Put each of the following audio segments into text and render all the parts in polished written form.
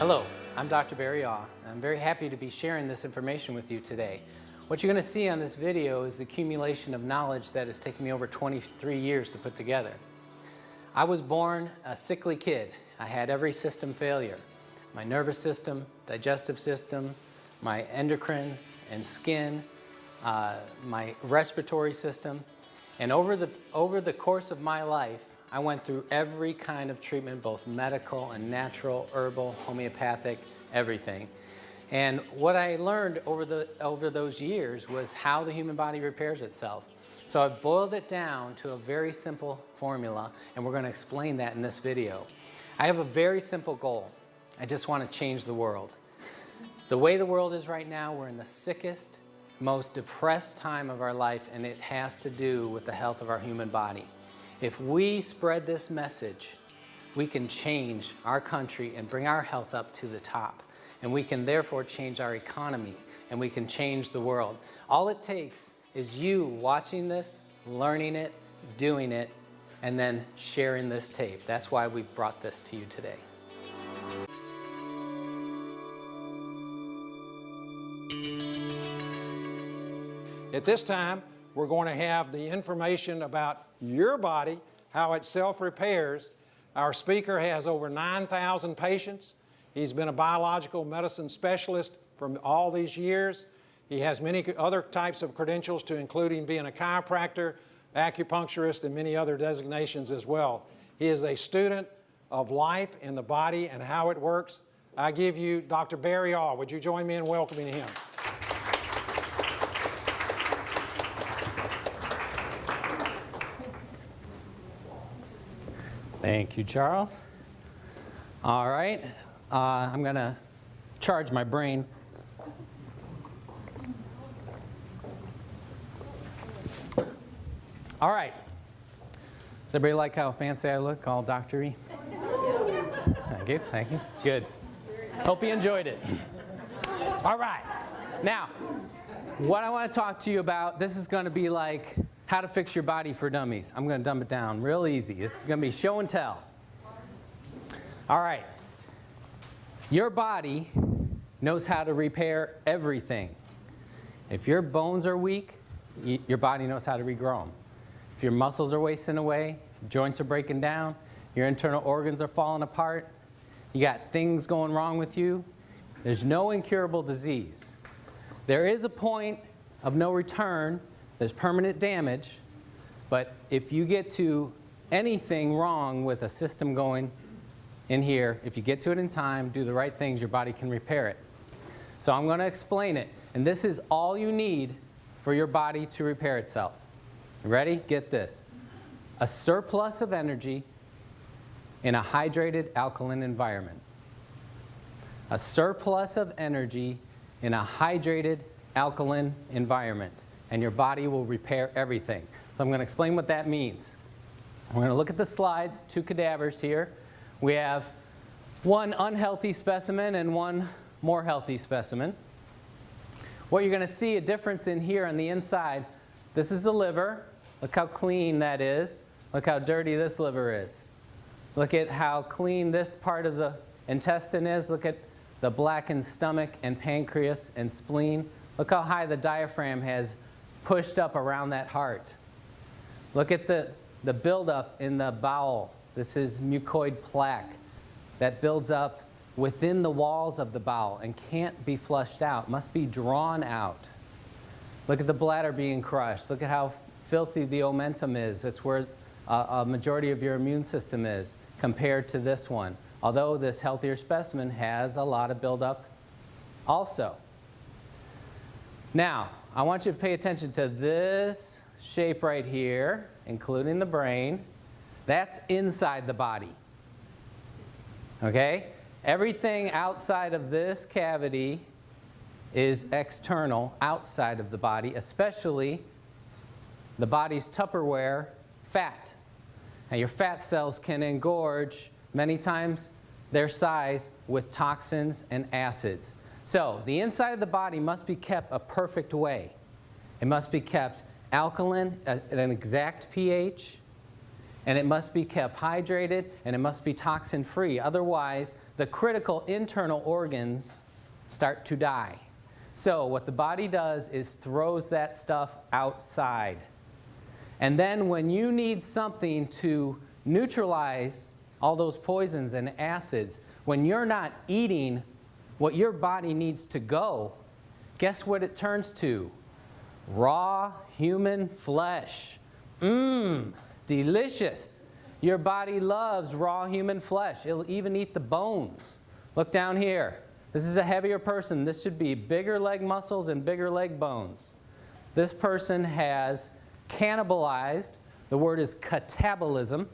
Hello, I'm Dr. Barry Aw. I'm very happy to be sharing this information with you today. What you're going to see on this video is the accumulation of knowledge that has taken me over 23 years to put together. I was born a sickly kid. I had every system failure. My nervous system, digestive system, my endocrine and skin, my respiratory system. And over the course of my life, I went through every kind of treatment, both medical and natural, herbal, homeopathic, everything. And what I learned over those years was how the human body repairs itself. So I've boiled it down to a very simple formula, and we're going to explain that in this video. I have a very simple goal. I just want to change the world. The way the world is right now, we're in the sickest, most depressed time of our life, and it has to do with the health of our human body. If we spread this message, we can change our country and bring our health up to the top. And we can therefore change our economy, and we can change the world. All it takes is you watching this, learning it, doing it, and then sharing this tape. That's why we've brought this to you today. At this time, we're going to have the information about your body, how it self-repairs. Our speaker has over 9,000 patients. He's been a biological medicine specialist for all these years. He has many other types of credentials, to including being a chiropractor, acupuncturist, and many other designations as well. He is a student of life and the body and how it works. I give you Dr. Barry Aw. Would you join me in welcoming him? Thank you, Charles. All right, I'm going to charge my brain. All right. Does everybody like how fancy I look, all doctor-y? Thank you, thank you. Good. Hope you enjoyed it. All right. Now, what I want to talk to you about, this is going to be like how to fix your body for dummies. I'm going to dumb it down real easy. This is going to be show and tell. All right. Your body knows how to repair everything. If your bones are weak, your body knows how to regrow them. If your muscles are wasting away, joints are breaking down, your internal organs are falling apart, you got things going wrong with you, there's no incurable disease. There is a point of no return. There's permanent damage, but if you get to anything wrong with a system going in here, if you get to it in time, do the right things, your body can repair it. So I'm going to explain it, and this is all you need for your body to repair itself. You ready? Get this. A surplus of energy in a hydrated alkaline environment. A surplus of energy in a hydrated alkaline environment. And your body will repair everything. So I'm going to explain what that means. We're going to look at the slides, two cadavers here. We have one unhealthy specimen and one more healthy specimen. What you're going to see a difference in here on the inside, this is the liver. Look how clean that is. Look how dirty this liver is. Look at how clean this part of the intestine is. Look at the blackened stomach and pancreas and spleen. Look how high the diaphragm has pushed up around that heart. Look at the buildup in the bowel. This is mucoid plaque that builds up within the walls of the bowel and can't be flushed out, must be drawn out. Look at the bladder being crushed. Look at how filthy the omentum is. It's where a majority of your immune system is compared to this one. Although this healthier specimen has a lot of buildup also. Now, I want you to pay attention to this shape right here, including the brain. That's inside the body. Okay? Everything outside of this cavity is external, outside of the body, especially the body's Tupperware, fat. Now, your fat cells can engorge many times their size with toxins and acids. So the inside of the body must be kept a perfect way. It must be kept alkaline at an exact pH, and it must be kept hydrated, and it must be toxin-free. Otherwise, the critical internal organs start to die. So what the body does is throws that stuff outside. And then when you need something to neutralize all those poisons and acids, when you're not eating what your body needs to go, guess what it turns to? Raw human flesh. Mmm, delicious. Your body loves raw human flesh. It'll even eat the bones. Look down here. This is a heavier person. This should be bigger leg muscles and bigger leg bones. This person has cannibalized. The word is catabolism,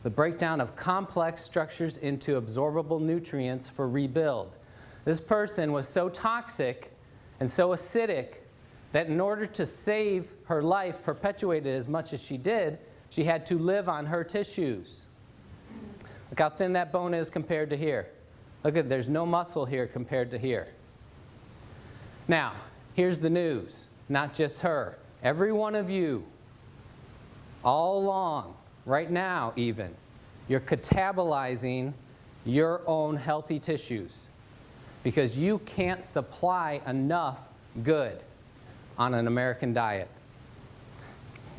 the breakdown of complex structures into absorbable nutrients for rebuild. This person was so toxic and so acidic that in order to save her life, perpetuated as much as she did, she had to live on her tissues. Look how thin that bone is compared to here. Look at, there's no muscle here compared to here. Now, here's the news. Not just her. Every one of you, all along, right now even, you're catabolizing your own healthy tissues because you can't supply enough good on an American diet.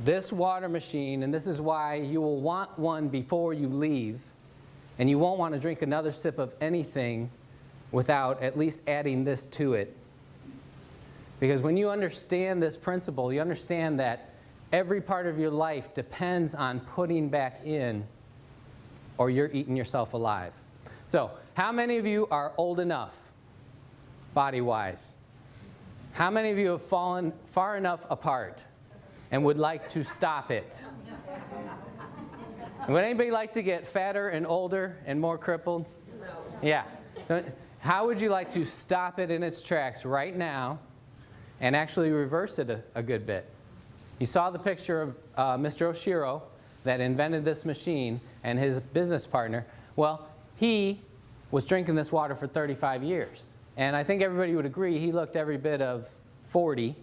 This water machine, and this is why you will want one before you leave, and you won't want to drink another sip of anything without at least adding this to it. Because when you understand this principle, you understand that every part of your life depends on putting back in, or you're eating yourself alive. So, how many of you are old enough, body-wise? How many of you have fallen far enough apart and would like to stop it? Would anybody like to get fatter and older and more crippled? No. Yeah. How would you like to stop it in its tracks right now and actually reverse it a good bit? You saw the picture of Mr. Oshiro that invented this machine and his business partner. Well, he was drinking this water for 35 years. And I think everybody would agree he looked every bit of 40.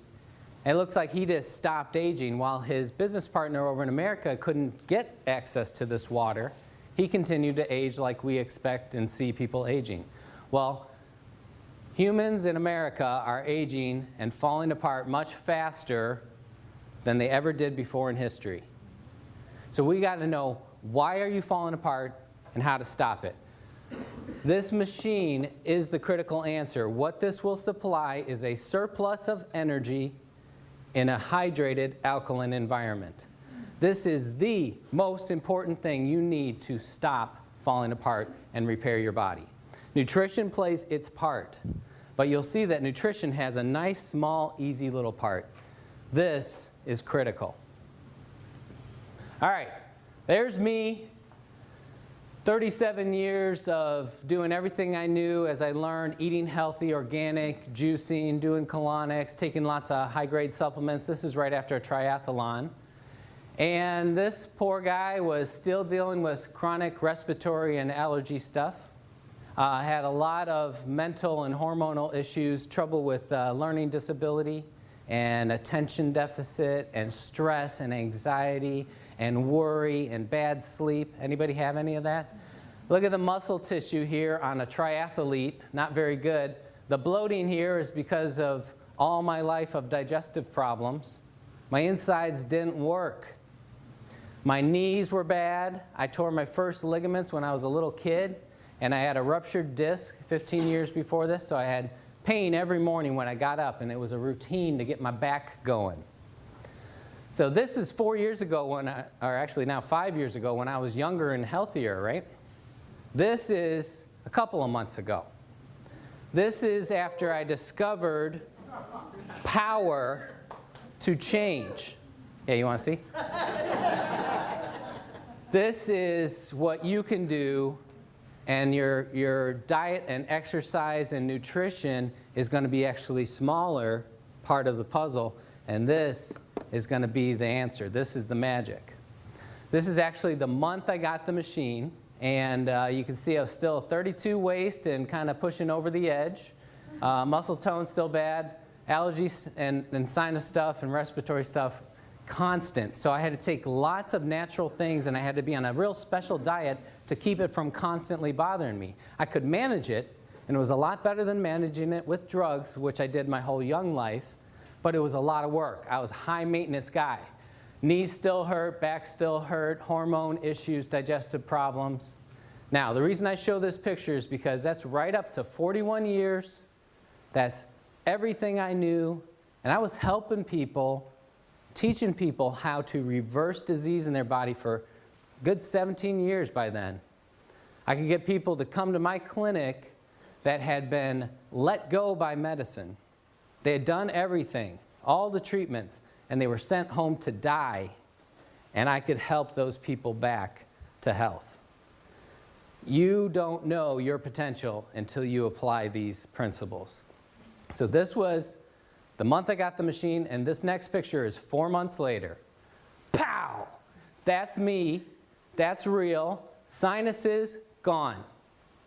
And it looks like he just stopped aging while his business partner over in America couldn't get access to this water. He continued to age like we expect and see people aging. Well, humans in America are aging and falling apart much faster than they ever did before in history. So we got to know, why are you falling apart and how to stop it? This machine is the critical answer. What this will supply is a surplus of energy in a hydrated alkaline environment. This is the most important thing you need to stop falling apart and repair your body. Nutrition plays its part, but you'll see that nutrition has a nice, small, easy little part. This is critical. All right, there's me, 37 years of doing everything I knew as I learned, eating healthy, organic, juicing, doing colonics, taking lots of high-grade supplements. This is right after a triathlon. And this poor guy was still dealing with chronic respiratory and allergy stuff. Had a lot of mental and hormonal issues, trouble with learning disability and attention deficit and stress and anxiety and worry and bad sleep. Anybody have any of that? Look at the muscle tissue here on a triathlete, not very good. The bloating here is because of all my life of digestive problems. My insides didn't work. My knees were bad. I tore my first ligaments when I was a little kid, and I had a ruptured disc 15 years before this, so I had pain every morning when I got up, and it was a routine to get my back going. So this is 4 years ago when or actually now 5 years ago when I was younger and healthier, right? This is a couple of months ago. This is after I discovered power to change. Yeah, you want to see? This is what you can do, and your diet and exercise and nutrition is going to be actually smaller part of the puzzle, and this is going to be the answer. This is the magic. This is actually the month I got the machine, and you can see I was still 32 waist and kind of pushing over the edge. Muscle tone still bad. Allergies and sinus stuff and respiratory stuff constant. So I had to take lots of natural things, and I had to be on a real special diet to keep it from constantly bothering me. I could manage it, and it was a lot better than managing it with drugs, which I did my whole young life, but it was a lot of work. I was a high maintenance guy. Knees still hurt, back still hurt, hormone issues, digestive problems. Now, the reason I show this picture is because that's right up to 41 years. That's everything I knew, and I was helping people, teaching people how to reverse disease in their body for a good 17 years by then. I could get people to come to my clinic that had been let go by medicine. They had done everything, all the treatments, and they were sent home to die, and I could help those people back to health. You don't know your potential until you apply these principles. So this was the month I got the machine, and this next picture is 4 months later. Pow! That's me. That's real. Sinuses, gone.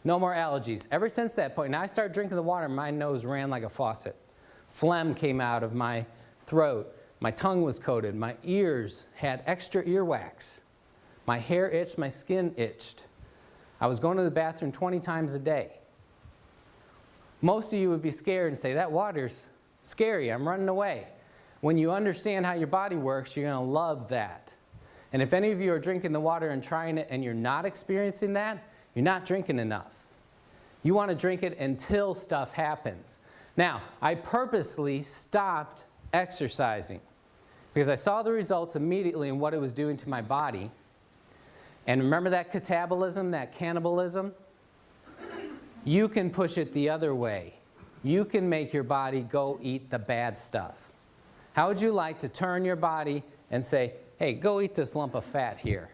No more allergies. Ever since that point, now I started drinking the water, my nose ran like a faucet. Phlegm came out of my throat. My tongue was coated. My ears had extra earwax. My hair itched. My skin itched. I was going to the bathroom 20 times a day. Most of you would be scared and say, that water's scary. I'm running away. When you understand how your body works, you're going to love that. And if any of you are drinking the water and trying it and you're not experiencing that, you're not drinking enough. You want to drink it until stuff happens. Now, I purposely stopped exercising because I saw the results immediately in what it was doing to my body. And remember that catabolism, that cannibalism? You can push it the other way. You can make your body go eat the bad stuff. How would you like to turn your body and say, hey, go eat this lump of fat here.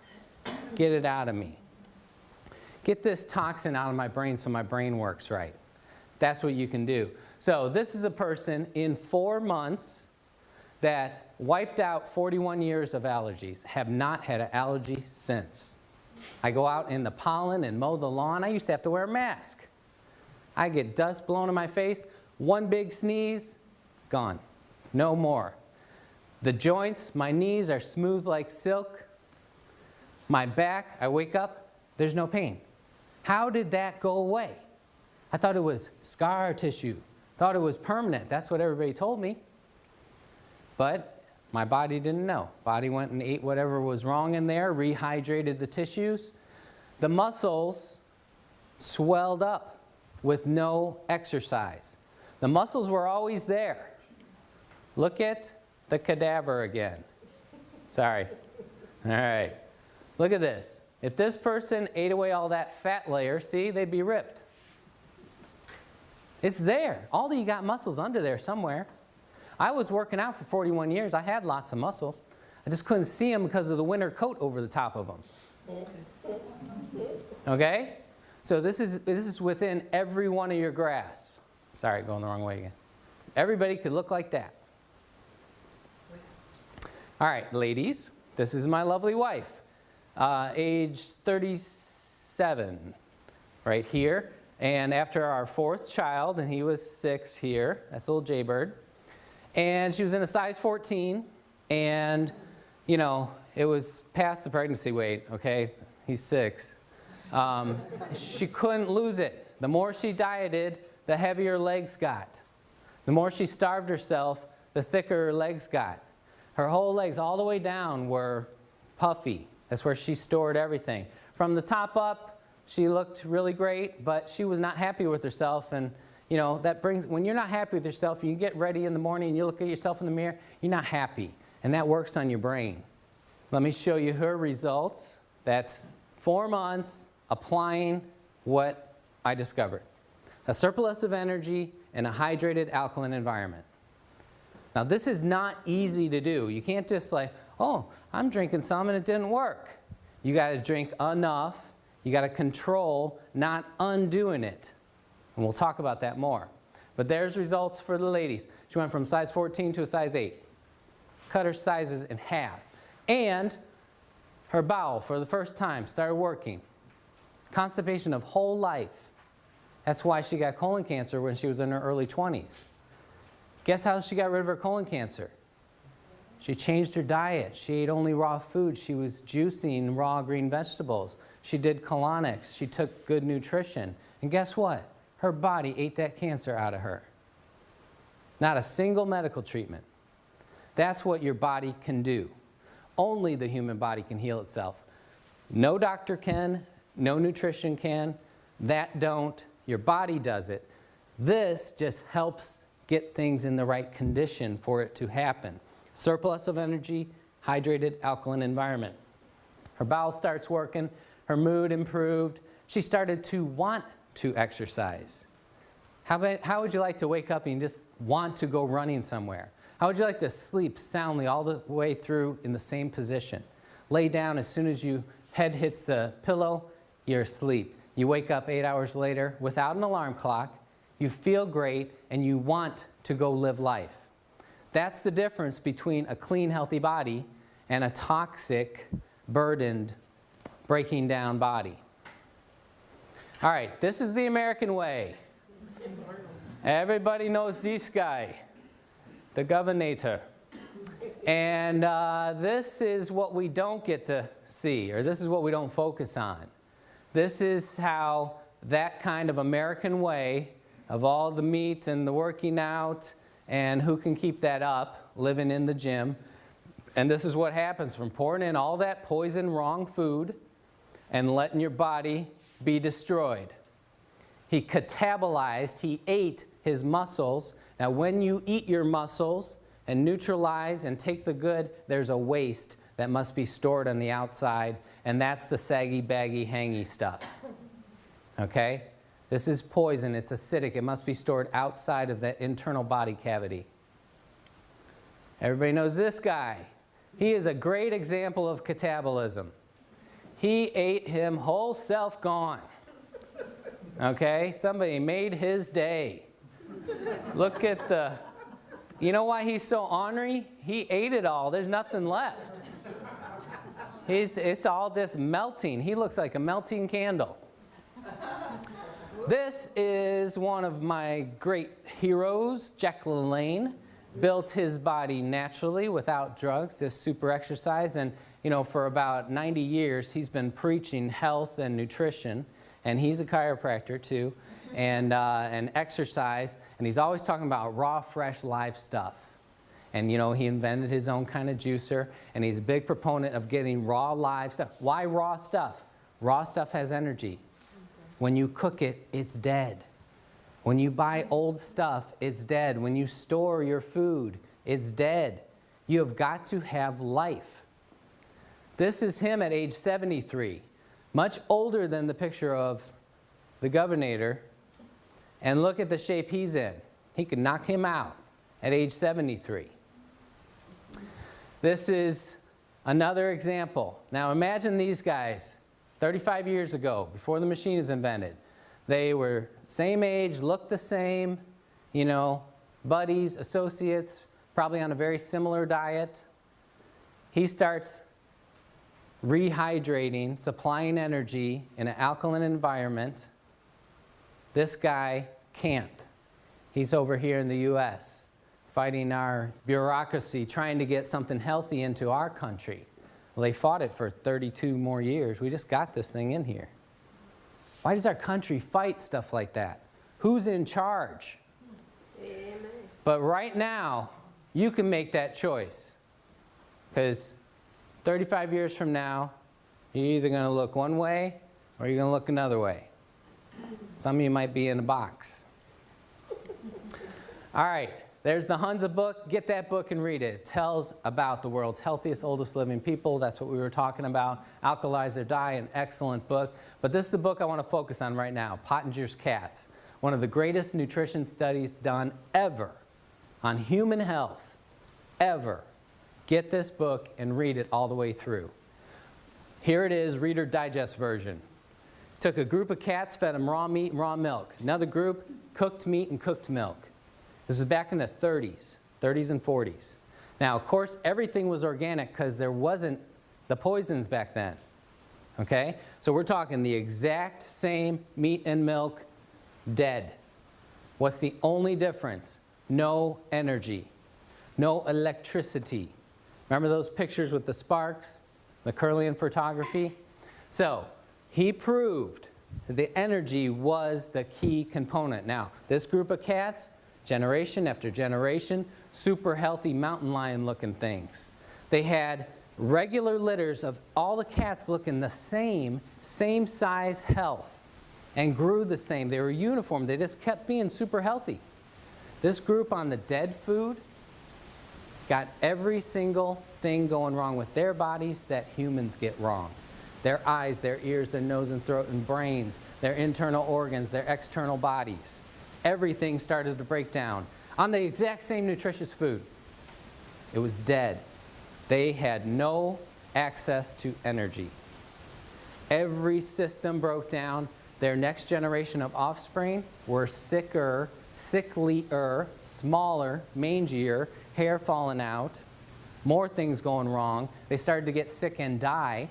Get it out of me. Get this toxin out of my brain so my brain works right. That's what you can do. So this is a person in 4 months that wiped out 41 years of allergies, have not had an allergy since. I go out in the pollen and mow the lawn. I used to have to wear a mask. I get dust blown in my face. One big sneeze, gone. No more. The joints, my knees are smooth like silk. My back, I wake up, there's no pain. How did that go away? I thought it was scar tissue. Thought it was permanent. That's what everybody told me. But my body didn't know. Body went and ate whatever was wrong in there, rehydrated the tissues. The muscles swelled up with no exercise. The muscles were always there. Look at the cadaver again. Sorry. All right. Look at this. If this person ate away all that fat layer, see, they'd be ripped. It's there. All of you got muscles under there somewhere. I was working out for 41 years. I had lots of muscles. I just couldn't see them because of the winter coat over the top of them. Okay? So this is within every one of your grasp. Sorry, going the wrong way again. Everybody could look like that. All right, ladies, this is my lovely wife. Age 37, right here. And after our 4th child, and he was 6 here, that's little Jaybird. And she was in a size 14, and, you know, it was past the pregnancy weight, okay? He's 6. She couldn't lose it. The more she dieted, the heavier her legs got. The more she starved herself, the thicker her legs got. Her whole legs, all the way down, were puffy. That's where she stored everything. From the top up, she looked really great, but she was not happy with herself. And, you know, that brings, when you're not happy with yourself, you get ready in the morning and you look at yourself in the mirror, you're not happy. And that works on your brain. Let me show you her results. That's 4 months applying what I discovered. A surplus of energy in a hydrated alkaline environment. Now, this is not easy to do. You can't just like, oh, I'm drinking some and it didn't work. You got to drink enough. You got to control, not undoing it. And we'll talk about that more. But there's results for the ladies. She went from size 14 to a size 8. Cut her sizes in half. And her bowel, for the first time, started working. Constipation of whole life. That's why she got colon cancer when she was in her early 20s. Guess how she got rid of her colon cancer? She changed her diet. She ate only raw food. She was juicing raw green vegetables. She did colonics. She took good nutrition. And guess what? Her body ate that cancer out of her. Not a single medical treatment. That's what your body can do. Only the human body can heal itself. No doctor can, no nutrition can, that don't, your body does it. This just helps get things in the right condition for it to happen. Surplus of energy, hydrated, alkaline environment. Her bowel starts working, her mood improved, she started to want to exercise. How would you like to wake up and just want to go running somewhere? How would you like to sleep soundly all the way through in the same position? Lay down as soon as your head hits the pillow, you're asleep. You wake up 8 hours later without an alarm clock, you feel great, and you want to go live life. That's the difference between a clean, healthy body and a toxic, burdened, breaking down body. All right, this is the American way. Everybody knows this guy, the governor. And this is what we don't get to see, or this is what we don't focus on. This is how that kind of American way of all the meat and the working out and who can keep that up, living in the gym. And this is what happens from pouring in all that poison, wrong food and letting your body be destroyed. He catabolized, he ate his muscles. Now when you eat your muscles and neutralize and take the good, there's a waste that must be stored on the outside, and that's the saggy, baggy, hangy stuff. Okay? This is poison, it's acidic, it must be stored outside of that internal body cavity. Everybody knows this guy. He is a great example of catabolism. He ate him whole self gone. Okay? Somebody made his day. Look at the... You know why he's so ornery? He ate it all. There's nothing left. It's all just melting. He looks like a melting candle. This is one of my great heroes, Jack LaLanne. Built his body naturally without drugs, just super exercise. And you know, for about 90 years, he's been preaching health and nutrition. And he's a chiropractor too, and exercise. And he's always talking about raw, fresh, live stuff. And you know, he invented his own kind of juicer, and he's a big proponent of getting raw, live stuff. Why raw stuff? Raw stuff has energy. When you cook it, it's dead. When you buy old stuff, it's dead. When you store your food, it's dead. You have got to have life. This is him at age 73, much older than the picture of the governor. And look at the shape he's in. He could knock him out at age 73. This is another example. Now imagine these guys 35 years ago, before the machine is invented. They were same age, looked the same, you know, buddies, associates, probably on a very similar diet. He starts rehydrating, supplying energy in an alkaline environment. This guy can't. He's over here in the US, fighting our bureaucracy, trying to get something healthy into our country. Well, they fought it for 32 more years. We just got this thing in here. Why does our country fight stuff like that? Who's in charge? Amen. But right now, you can make that choice. Because 35 years from now, you're either going to look one way or you're going to look another way. Some of you might be in a box. All right, there's the Hunza book. Get that book and read it. It tells about the world's healthiest, oldest living people. That's what we were talking about. Alkalize Their Diet, an excellent book. But this is the book I want to focus on right now, Pottinger's Cats. One of the greatest nutrition studies done ever on human health, ever. Get this book and read it all the way through. Here it is, Reader Digest version. Took a group of cats, fed them raw meat and raw milk. Another group, cooked meat and cooked milk. This is back in the 30s and 40s. Now, of course, everything was organic because there wasn't the poisons back then. Okay? So we're talking the exact same meat and milk, dead. What's the only difference? No energy, no electricity, Remember those pictures with the sparks, the Curlian photography? So he proved that the energy was the key component. Now, this group of cats, generation after generation, super healthy mountain lion looking things. They had regular litters of all the cats looking the same size health, and grew the same. They were uniform. They just kept being super healthy. This group on the dead food got every single thing going wrong with their bodies that humans get wrong. Their eyes, their ears, their nose and throat and brains, their internal organs, their external bodies. Everything started to break down on the exact same nutritious food. It was dead. They had no access to energy. Every system broke down. Their next generation of offspring were sicker, sicklier, smaller, mangier, hair falling out, more things going wrong. They started to get sick and die.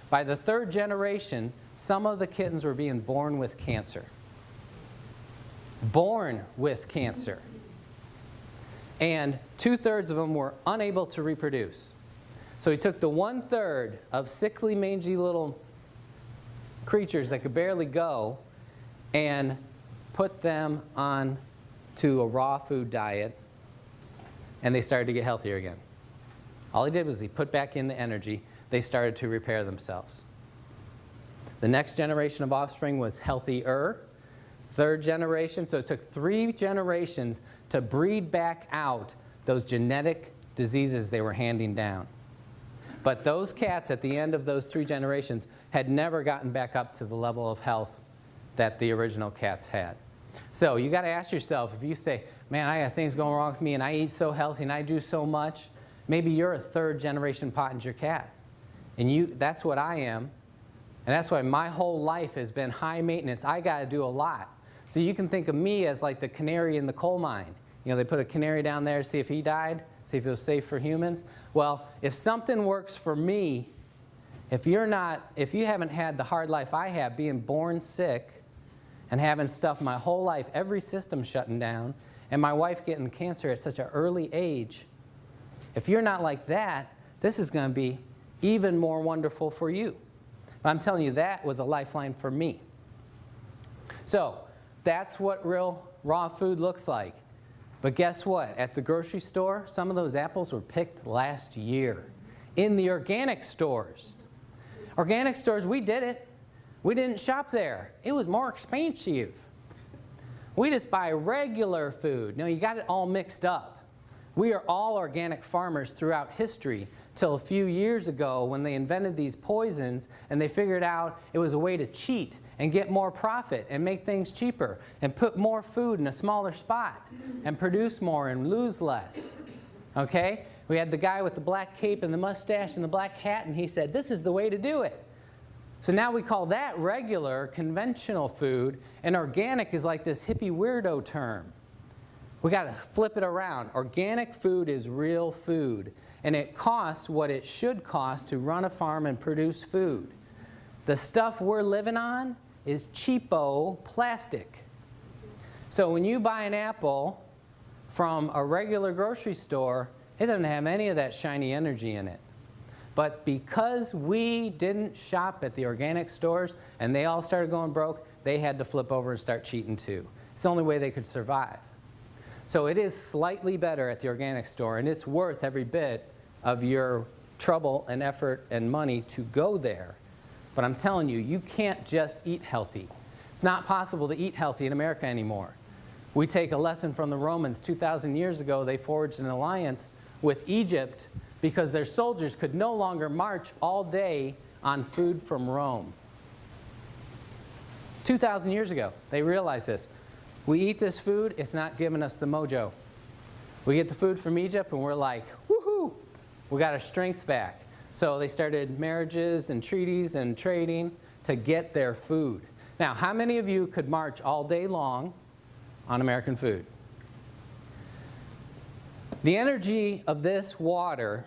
By the third generation, some of the kittens were being born with cancer. Born with cancer. And 2/3 of them were unable to reproduce. So he took the 1/3 of sickly, mangy little creatures that could barely go and put them on to a raw food diet, and they started to get healthier again. All he did was he put back in the energy. They started to repair themselves. The next generation of offspring was healthier. Third generation, so it took 3 generations to breed back out those genetic diseases they were handing down. But those cats at the end of those 3 generations had never gotten back up to the level of health that the original cats had. So you got to ask yourself, if you say, man, I got things going wrong with me and I eat so healthy and I do so much, maybe you're a 3rd generation Pottinger cat. And that's what I am. And that's why my whole life has been high maintenance. I got to do a lot. So you can think of me as like the canary in the coal mine. You know, they put a canary down there to see if he died, see if it was safe for humans. Well, if something works for me, if you haven't had the hard life I have, being born sick and having stuff my whole life, every system shutting down, and my wife getting cancer at such an early age, if you're not like that, this is going to be even more wonderful for you. But I'm telling you, that was a lifeline for me. So that's what real raw food looks like. But guess what? At the grocery store, some of those apples were picked last year. In the organic stores. Organic stores, we did it. We didn't shop there. It was more expensive. We just buy regular food. Now, you got it all mixed up. We are all organic farmers throughout history till a few years ago when they invented these poisons and they figured out it was a way to cheat and get more profit and make things cheaper and put more food in a smaller spot and produce more and lose less. Okay? We had the guy with the black cape and the mustache and the black hat, and he said, this is the way to do it. So now we call that regular, conventional food, and organic is like this hippie weirdo term. We got to flip it around. Organic food is real food, and it costs what it should cost to run a farm and produce food. The stuff we're living on is cheapo plastic. So when you buy an apple from a regular grocery store, it doesn't have any of that shiny energy in it. But because we didn't shop at the organic stores and they all started going broke, they had to flip over and start cheating too. It's the only way they could survive. So it is slightly better at the organic store, and it's worth every bit of your trouble and effort and money to go there. But I'm telling you, you can't just eat healthy. It's not possible to eat healthy in America anymore. We take a lesson from the Romans. 2,000 years ago, they forged an alliance with Egypt because their soldiers could no longer march all day on food from Rome. 2,000 years ago, they realized this. We eat this food, it's not giving us the mojo. We get the food from Egypt and we're like, woohoo, we got our strength back. So they started marriages and treaties and trading to get their food. Now, how many of you could march all day long on American food? The energy of this water,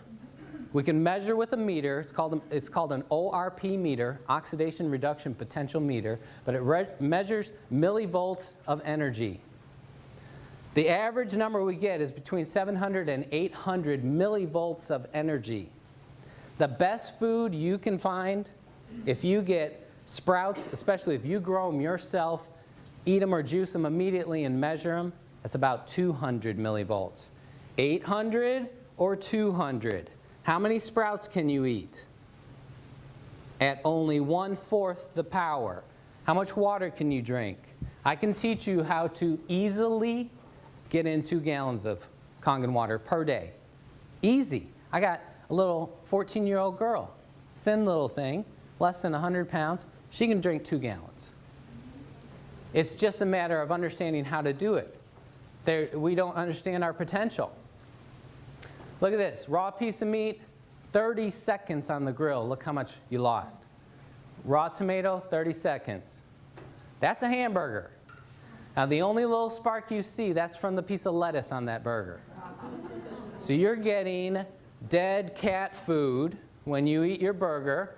we can measure with a meter. It's called an ORP meter, oxidation reduction potential meter, but it measures millivolts of energy. The average number we get is between 700 and 800 millivolts of energy. The best food you can find, if you get sprouts, especially if you grow them yourself, eat them or juice them immediately and measure them, that's about 200 millivolts. 800 or 200. How many sprouts can you eat? At only 1/4 the power. How much water can you drink? I can teach you how to easily get in 2 gallons of Kangen water per day. Easy. I got a little 14-year-old girl, thin little thing, less than 100 pounds. She can drink 2 gallons. It's just a matter of understanding how to do it. We don't understand our potential. Look at this. Raw piece of meat, 30 seconds on the grill. Look how much you lost. Raw tomato, 30 seconds. That's a hamburger. Now, the only little spark you see, that's from the piece of lettuce on that burger. So you're getting dead cat food when you eat your burger.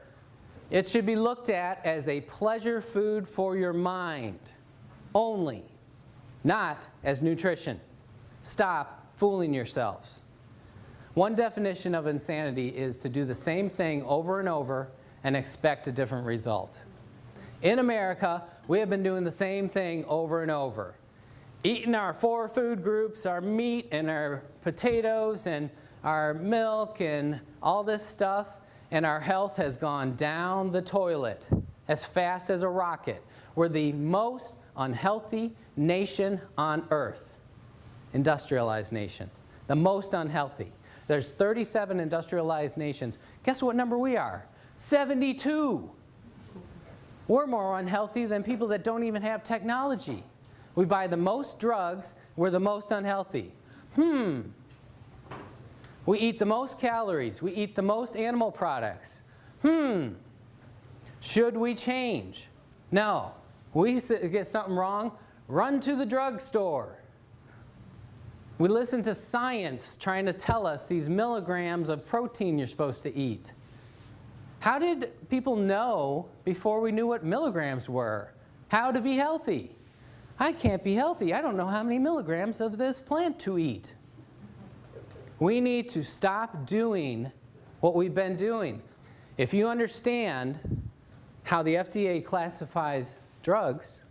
It should be looked at as a pleasure food for your mind only, not as nutrition. Stop fooling yourselves. One definition of insanity is to do the same thing over and over and expect a different result. In America, we have been doing the same thing over and over. Eating our 4 food groups, our meat and our potatoes and our milk and all this stuff, and our health has gone down the toilet as fast as a rocket. We're the most unhealthy nation on earth. Industrialized nation. The most unhealthy. There's 37 industrialized nations. Guess what number we are? 72. We're more unhealthy than people that don't even have technology. We buy the most drugs. We're the most unhealthy. We eat the most calories. We eat the most animal products. Should we change? No. We get something wrong, run to the drugstore. We listen to science trying to tell us these milligrams of protein you're supposed to eat. How did people know before we knew what milligrams were? How to be healthy? I can't be healthy. I don't know how many milligrams of this plant to eat. We need to stop doing what we've been doing. If you understand how the FDA classifies drugs,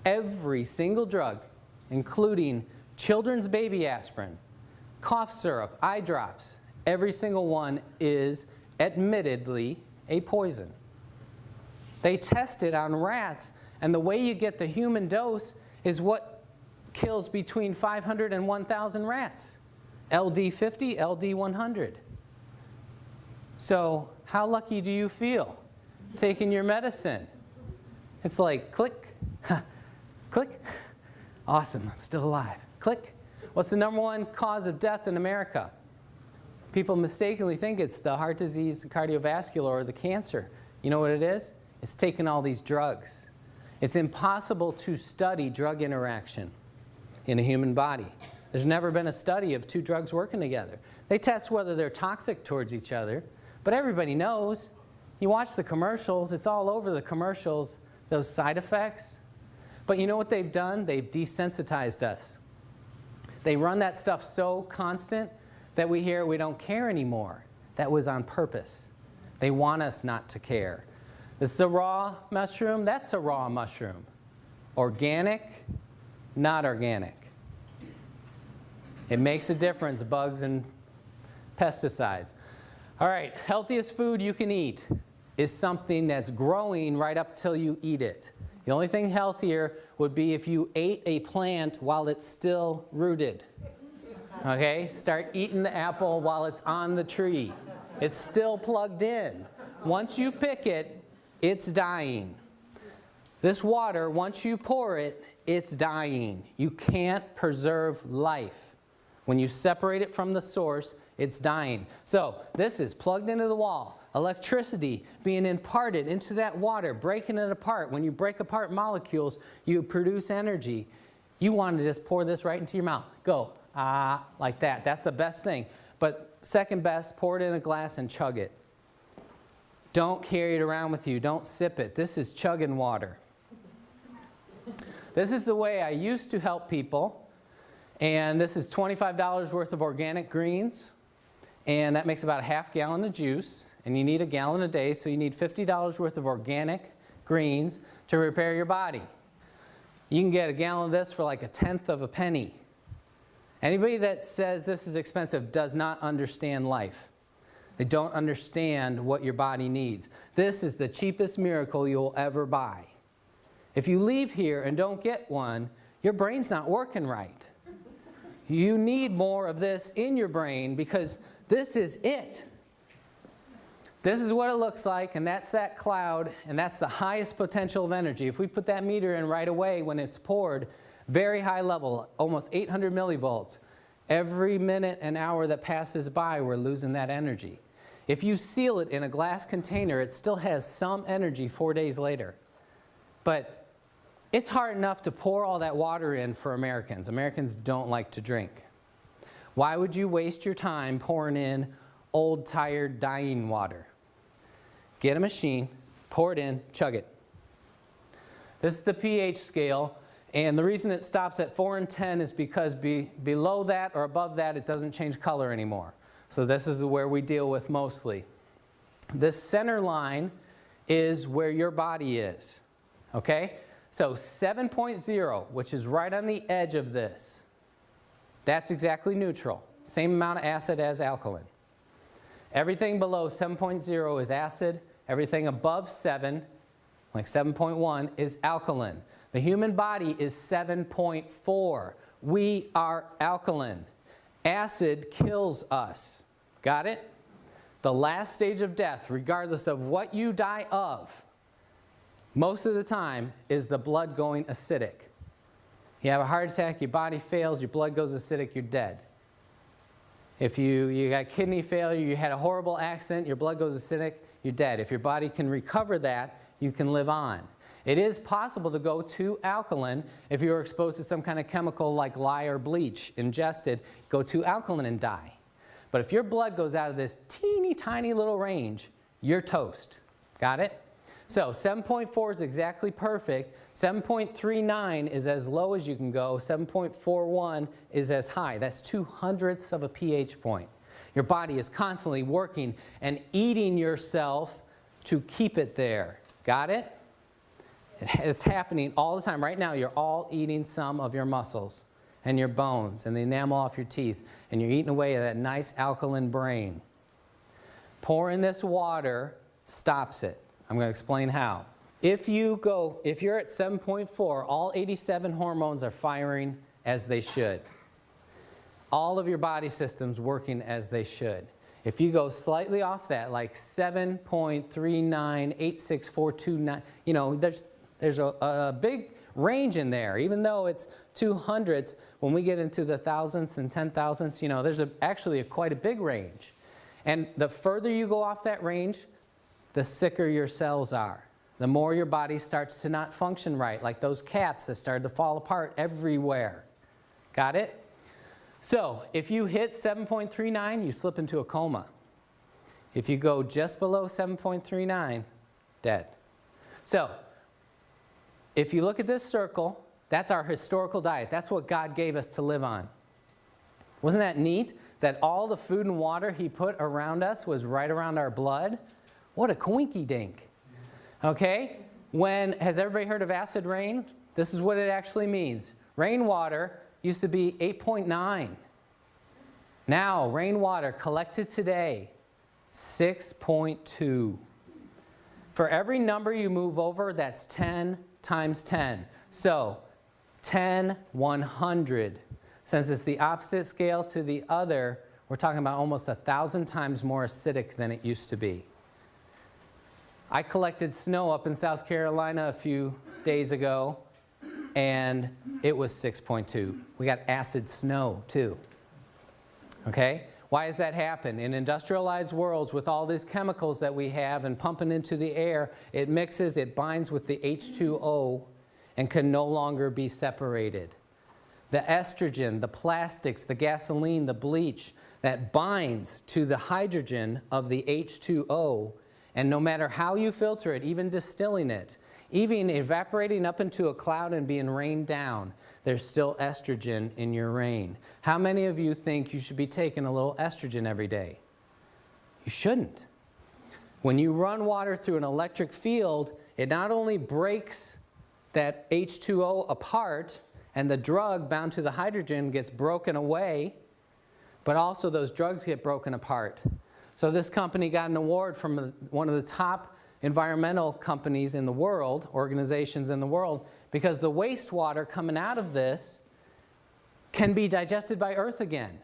every single drug, including children's baby aspirin, cough syrup, eye drops, every single one is admittedly a poison. They test it on rats, and the way you get the human dose is what kills between 500 and 1,000 rats. LD50, LD100. So how lucky do you feel taking your medicine? It's like click, click. Awesome, I'm still alive. Click. What's the #1 cause of death in America? People mistakenly think it's the heart disease, the cardiovascular, or the cancer. You know what it is? It's taking all these drugs. It's impossible to study drug interaction in a human body. There's never been a study of 2 drugs working together. They test whether they're toxic towards each other, but everybody knows. You watch the commercials, it's all over the commercials, those side effects. But you know what they've done? They've desensitized us. They run that stuff so constant that we hear we don't care anymore. That was on purpose. They want us not to care. This is a raw mushroom, that's a raw mushroom. Organic, not organic. It makes a difference, bugs and pesticides. All right, healthiest food you can eat is something that's growing right up till you eat it. The only thing healthier would be if you ate a plant while it's still rooted. Okay, start eating the apple while it's on the tree. It's still plugged in. Once you pick it, it's dying. This water, once you pour it, it's dying. You can't preserve life. When you separate it from the source, it's dying. So this is plugged into the wall. Electricity being imparted into that water, breaking it apart. When you break apart molecules, you produce energy. You want to just pour this right into your mouth. Go, like that. That's the best thing. But second best, pour it in a glass and chug it. Don't carry it around with you. Don't sip it. This is chugging water. This is the way I used to help people. And this is $25 worth of organic greens. And that makes about a half gallon of juice. And you need a gallon a day, so you need $50 worth of organic greens to repair your body. You can get a gallon of this for like a tenth of a penny. Anybody that says this is expensive does not understand life. They don't understand what your body needs. This is the cheapest miracle you'll ever buy. If you leave here and don't get one, your brain's not working right. You need more of this in your brain because this is it. This is what it looks like, and that's that cloud, and that's the highest potential of energy. If we put that meter in right away when it's poured, very high level, almost 800 millivolts. Every minute and hour that passes by, we're losing that energy. If you seal it in a glass container, it still has some energy 4 days later. But it's hard enough to pour all that water in for Americans. Americans don't like to drink. Why would you waste your time pouring in old, tired, dying water? Get a machine, pour it in, chug it. This is the pH scale, and the reason it stops at 4 and 10 is because below that or above that, it doesn't change color anymore. So this is where we deal with mostly. This center line is where your body is, okay? So 7.0, which is right on the edge of this, that's exactly neutral. Same amount of acid as alkaline. Everything below 7.0 is acid. Everything above 7, like 7.1, is alkaline. The human body is 7.4. We are alkaline. Acid kills us. Got it? The last stage of death, regardless of what you die of, most of the time is the blood going acidic. You have a heart attack, your body fails, your blood goes acidic, you're dead. If you got kidney failure, you had a horrible accident, your blood goes acidic, you're dead. If your body can recover that, you can live on. It is possible to go to alkaline if you're exposed to some kind of chemical like lye or bleach ingested, go to alkaline and die. But if your blood goes out of this teeny tiny little range, you're toast. Got it? So 7.4 is exactly perfect. 7.39 is as low as you can go. 7.41 is as high. That's 2/100ths of a pH point. Your body is constantly working and eating yourself to keep it there. Got it? It's happening all the time. Right now, you're all eating some of your muscles and your bones and the enamel off your teeth, and you're eating away at that nice alkaline brain. Pouring this water stops it. I'm going to explain how. If you're at 7.4, all 87 hormones are firing as they should. All of your body systems working as they should. If you go slightly off that, like 7.39, 86429, you know, there's a big range in there. Even though it's 2/100ths, when we get into the thousandths and 10,000ths, you know, there's actually quite a big range. And the further you go off that range, the sicker your cells are. The more your body starts to not function right, like those cats that started to fall apart everywhere. Got it? So if you hit 7.39, you slip into a coma. If you go just below 7.39, dead. So if you look at this circle, that's our historical diet. That's what God gave us to live on. Wasn't that neat? That all the food and water He put around us was right around our blood? What a coinky dink. Okay? Has everybody heard of acid rain? This is what it actually means. Rainwater used to be 8.9. Now, rainwater collected today, 6.2. For every number you move over, that's 10 times 10. So, 10, 100. Since it's the opposite scale to the other, we're talking about almost 1,000 times more acidic than it used to be. I collected snow up in South Carolina a few days ago, and it was 6.2. We got acid snow, too. Okay? Why does that happen? In industrialized worlds, with all these chemicals that we have and pumping into the air, it mixes, it binds with the H2O, and can no longer be separated. The estrogen, the plastics, the gasoline, the bleach, that binds to the hydrogen of the H2O And no matter how you filter it, even distilling it, even evaporating up into a cloud and being rained down, there's still estrogen in your rain. How many of you think you should be taking a little estrogen every day? You shouldn't. When you run water through an electric field, it not only breaks that H2O apart and the drug bound to the hydrogen gets broken away, but also those drugs get broken apart. So this company got an award from one of the top environmental companies in the world, organizations in the world, because the wastewater coming out of this can be digested by Earth again.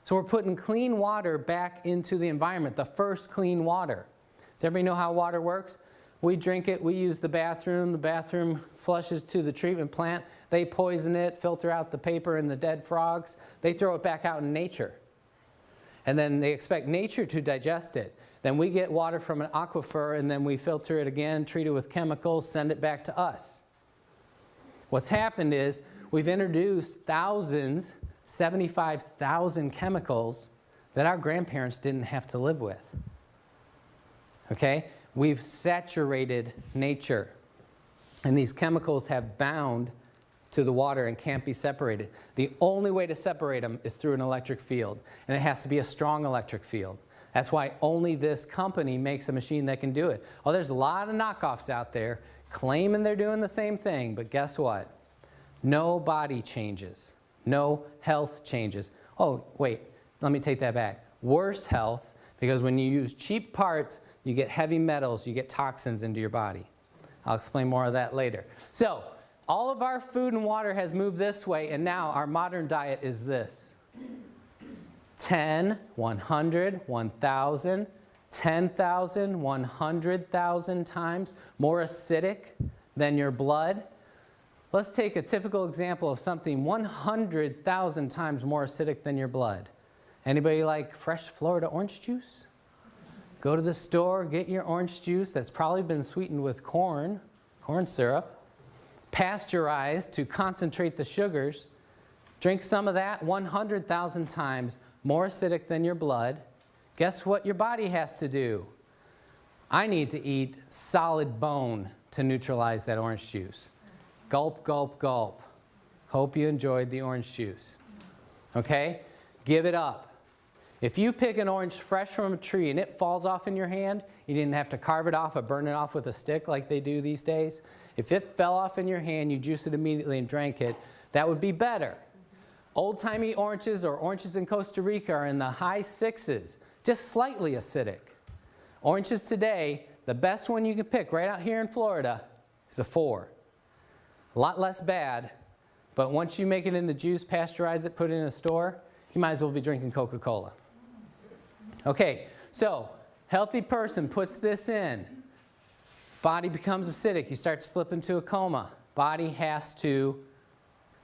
So we're putting clean water back into the environment, the first clean water. Does everybody know how water works? We drink it, we use the bathroom flushes to the treatment plant, they poison it, filter out the paper and the dead frogs, they throw it back out in nature. And then they expect nature to digest it. Then we get water from an aquifer and then we filter it again, treat it with chemicals, send it back to us. What's happened is we've introduced thousands, 75,000 chemicals that our grandparents didn't have to live with. Okay? We've saturated nature. And these chemicals have bound to the water and can't be separated. The only way to separate them is through an electric field. And it has to be a strong electric field. That's why only this company makes a machine that can do it. Oh, there's a lot of knockoffs out there claiming they're doing the same thing, but guess what? No body changes. No health changes. Oh, wait, let me take that back. Worse health, because when you use cheap parts, you get heavy metals, you get toxins into your body. I'll explain more of that later. So, all of our food and water has moved this way, and now our modern diet is this. 10, 100, 1,000, 10,000, 100,000 times more acidic than your blood. Let's take a typical example of something 100,000 times more acidic than your blood. Anybody like fresh Florida orange juice? Go to the store, get your orange juice that's probably been sweetened with corn syrup, pasteurized to concentrate the sugars. Drink some of that, 100,000 times more acidic than your blood. Guess what your body has to do? I need to eat solid bone to neutralize that orange juice. Gulp, gulp, gulp. Hope you enjoyed the orange juice. Okay? Give it up. If you pick an orange fresh from a tree and it falls off in your hand, you didn't have to carve it off or burn it off with a stick like they do these days. If it fell off in your hand, you juice it immediately and drank it, that would be better. Old-timey oranges or oranges in Costa Rica are in the high 6s, just slightly acidic. Oranges today, the best one you can pick right out here in Florida is a 4. A lot less bad, but once you make it in the juice, pasteurize it, put it in a store, you might as well be drinking Coca-Cola. Okay, so healthy person puts this in. Body becomes acidic. You start to slip into a coma. Body has to,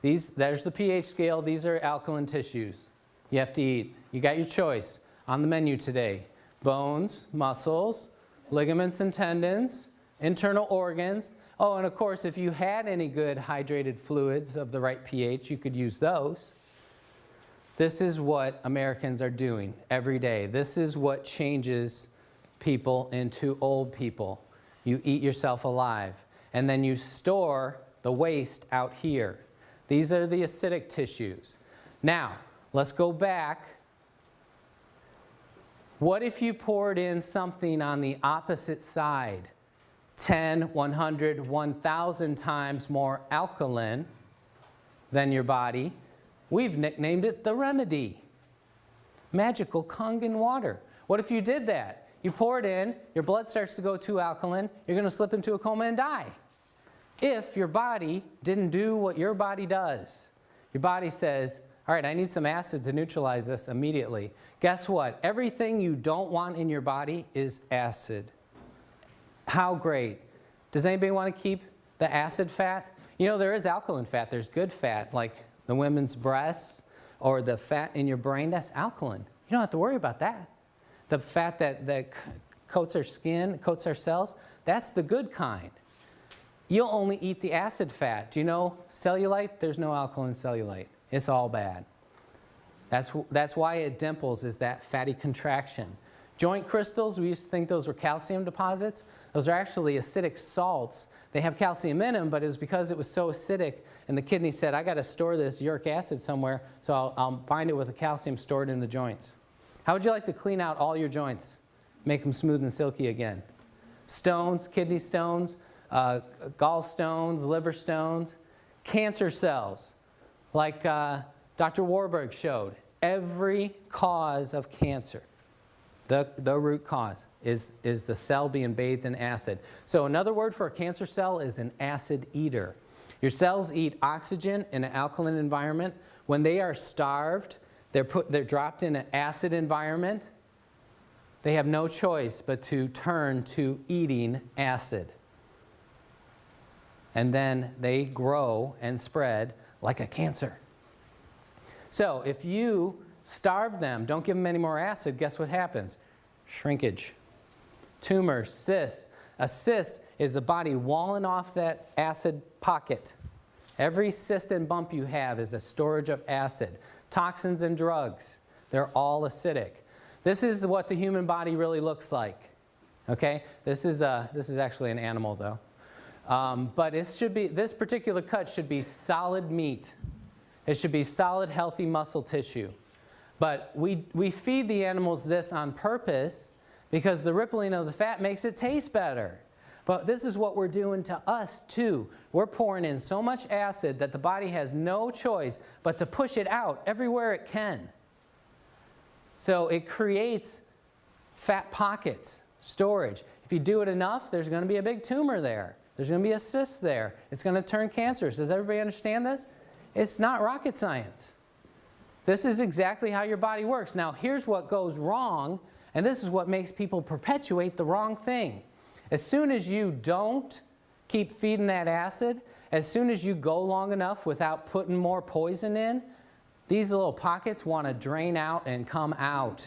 there's the pH scale. These are alkaline tissues you have to eat. You got your choice on the menu today. Bones, muscles, ligaments and tendons, internal organs. Oh, and of course, if you had any good hydrated fluids of the right pH, you could use those. This is what Americans are doing every day. This is what changes people into old people. You eat yourself alive, and then you store the waste out here. These are the acidic tissues. Now, let's go back. What if you poured in something on the opposite side? 10, 100, 1,000 times more alkaline than your body. We've nicknamed it the remedy. Magical Kangen water. What if you did that? You pour it in, your blood starts to go too alkaline, you're going to slip into a coma and die. If your body didn't do what your body does. Your body says, all right, I need some acid to neutralize this immediately. Guess what? Everything you don't want in your body is acid. How great. Does anybody want to keep the acid fat? You know, there is alkaline fat. There's good fat, like the women's breasts or the fat in your brain. That's alkaline. You don't have to worry about that. The fat that coats our skin, coats our cells, that's the good kind. You'll only eat the acid fat. Do you know cellulite? There's no alkaline cellulite. It's all bad. That's why it dimples, is that fatty contraction. Joint crystals, we used to think those were calcium deposits. Those are actually acidic salts. They have calcium in them, but it was because it was so acidic, and the kidney said, I got to store this uric acid somewhere, so I'll bind it with the calcium stored in the joints. How would you like to clean out all your joints? Make them smooth and silky again. Stones, kidney stones, gallstones, liver stones, cancer cells, like Dr. Warburg showed. Every cause of cancer, the root cause, is the cell being bathed in acid. So another word for a cancer cell is an acid eater. Your cells eat oxygen in an alkaline environment. When they are starved, they're dropped in an acid environment. They have no choice but to turn to eating acid. And then they grow and spread like a cancer. So if you starve them, don't give them any more acid, guess what happens? Shrinkage. Tumor, cysts. A cyst is the body walling off that acid pocket. Every cyst and bump you have is a storage of acid. Toxins and drugs, they're all acidic. This is what the human body really looks like. Okay? This is actually an animal though. But this particular cut should be solid meat. It should be solid, healthy muscle tissue. But we feed the animals this on purpose because the rippling of the fat makes it taste better. But this is what we're doing to us too. We're pouring in so much acid that the body has no choice but to push it out everywhere it can. So it creates fat pockets, storage. If you do it enough, there's going to be a big tumor there. There's going to be a cyst there. It's going to turn cancerous. Does everybody understand this? It's not rocket science. This is exactly how your body works. Now, here's what goes wrong, and this is what makes people perpetuate the wrong thing. As soon as you don't keep feeding that acid, as soon as you go long enough without putting more poison in, these little pockets want to drain out and come out.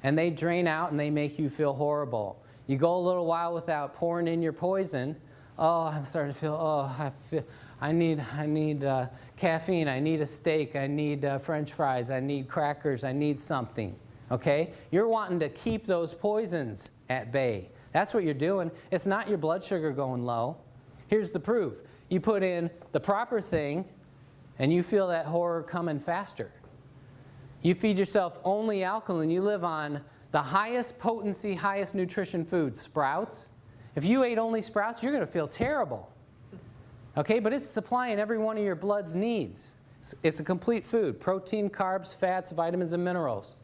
And they drain out and they make you feel horrible. You go a little while without pouring in your poison. Oh, I'm starting to feel, I need caffeine, I need a steak, I need French fries, I need crackers, I need something. Okay? You're wanting to keep those poisons at bay. That's what you're doing. It's not your blood sugar going low. Here's the proof. You put in the proper thing, and you feel that horror coming faster. You feed yourself only alkaline. You live on the highest potency, highest nutrition food, sprouts. If you ate only sprouts, you're going to feel terrible. Okay, but it's supplying every one of your blood's needs. It's a complete food. Protein, carbs, fats, vitamins, and minerals.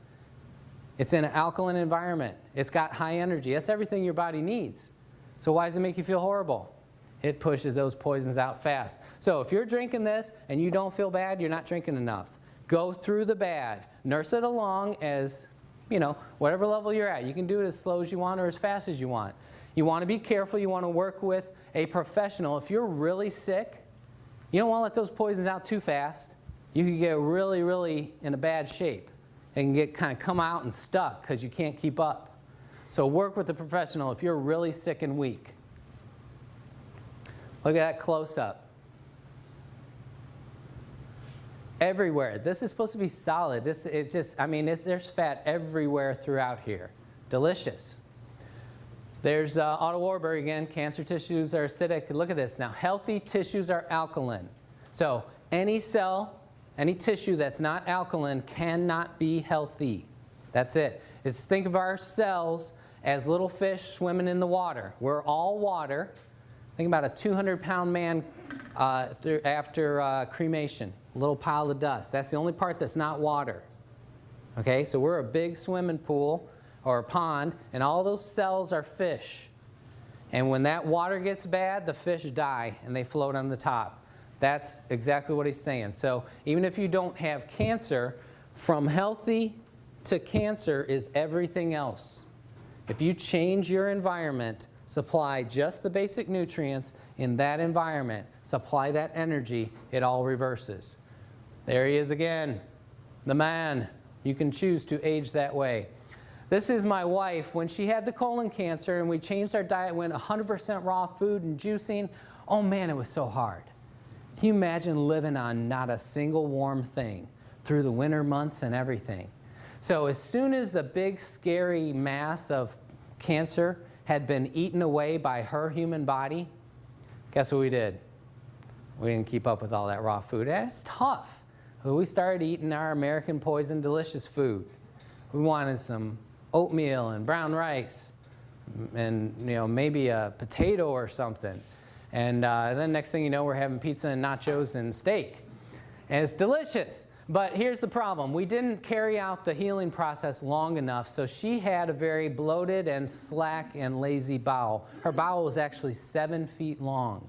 It's in an alkaline environment. It's got high energy. That's everything your body needs. So why does it make you feel horrible? It pushes those poisons out fast. So if you're drinking this and you don't feel bad, you're not drinking enough. Go through the bad. Nurse it along as, whatever level you're at. You can do it as slow as you want or as fast as you want. You want to be careful. You want to work with a professional. If you're really sick, you don't want to let those poisons out too fast. You can get really, really in a bad shape. It can kind of come out and stuck because you can't keep up. So work with a professional if you're really sick and weak. Look at that close-up. Everywhere. This is supposed to be solid. There's fat everywhere throughout here. Delicious. There's Otto Warburg again. Cancer tissues are acidic. Look at this. Now, healthy tissues are alkaline. So any cell, any tissue that's not alkaline cannot be healthy. That's it. Just think of our cells as little fish swimming in the water. We're all water. Think about a 200-pound man after cremation, a little pile of dust. That's the only part that's not water. Okay, so we're a big swimming pool or a pond, and all those cells are fish. And when that water gets bad, the fish die, and they float on the top. That's exactly what he's saying. So even if you don't have cancer, from healthy to cancer is everything else. If you change your environment, supply just the basic nutrients in that environment, supply that energy, it all reverses. There he is again, the man. You can choose to age that way. This is my wife. When she had the colon cancer and we changed our diet, went 100% raw food and juicing, oh man, it was so hard. Can you imagine living on not a single warm thing through the winter months and everything? So as soon as the big scary mass of cancer had been eaten away by her human body, guess what we did? We didn't keep up with all that raw food. That's tough. So we started eating our American Poison delicious food. We wanted some oatmeal and brown rice and maybe a potato or something. And then next thing you know, we're having pizza and nachos and steak. And it's delicious. But here's the problem. We didn't carry out the healing process long enough, so she had a very bloated and slack and lazy bowel. Her bowel was actually 7 feet long.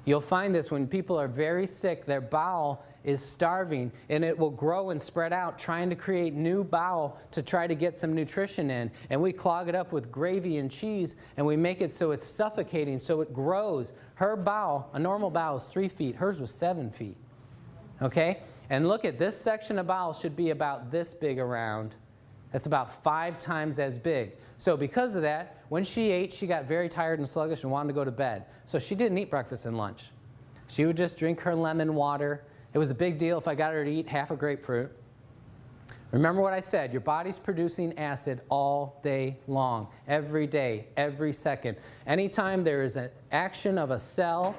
You'll find this when people are very sick, their bowel is starving, and it will grow and spread out, trying to create new bowel to try to get some nutrition in. And we clog it up with gravy and cheese, and we make it so it's suffocating, so it grows. Her bowel, a normal bowel, is 3 feet. Hers was 7 feet. Okay? And look at this section of bowel should be about this big around. That's about 5 times as big. So because of that, when she ate, she got very tired and sluggish and wanted to go to bed. So she didn't eat breakfast and lunch. She would just drink her lemon water. It was a big deal if I got her to eat half a grapefruit. Remember what I said, your body's producing acid all day long, every day, every second. Anytime there is an action of a cell,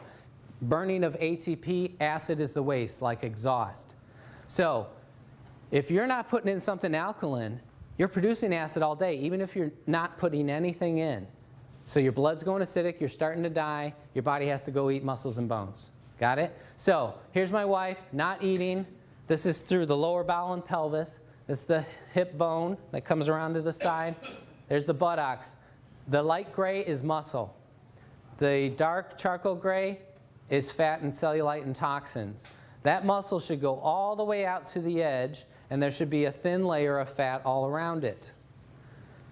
burning of ATP, acid is the waste, like exhaust. So if you're not putting in something alkaline, you're producing acid all day, even if you're not putting anything in. So your blood's going acidic, you're starting to die, your body has to go eat muscles and bones. Got it? So here's my wife, not eating. This is through the lower bowel and pelvis. This is the hip bone that comes around to the side. There's the buttocks. The light gray is muscle. The dark charcoal gray is fat and cellulite and toxins. That muscle should go all the way out to the edge, and there should be a thin layer of fat all around it.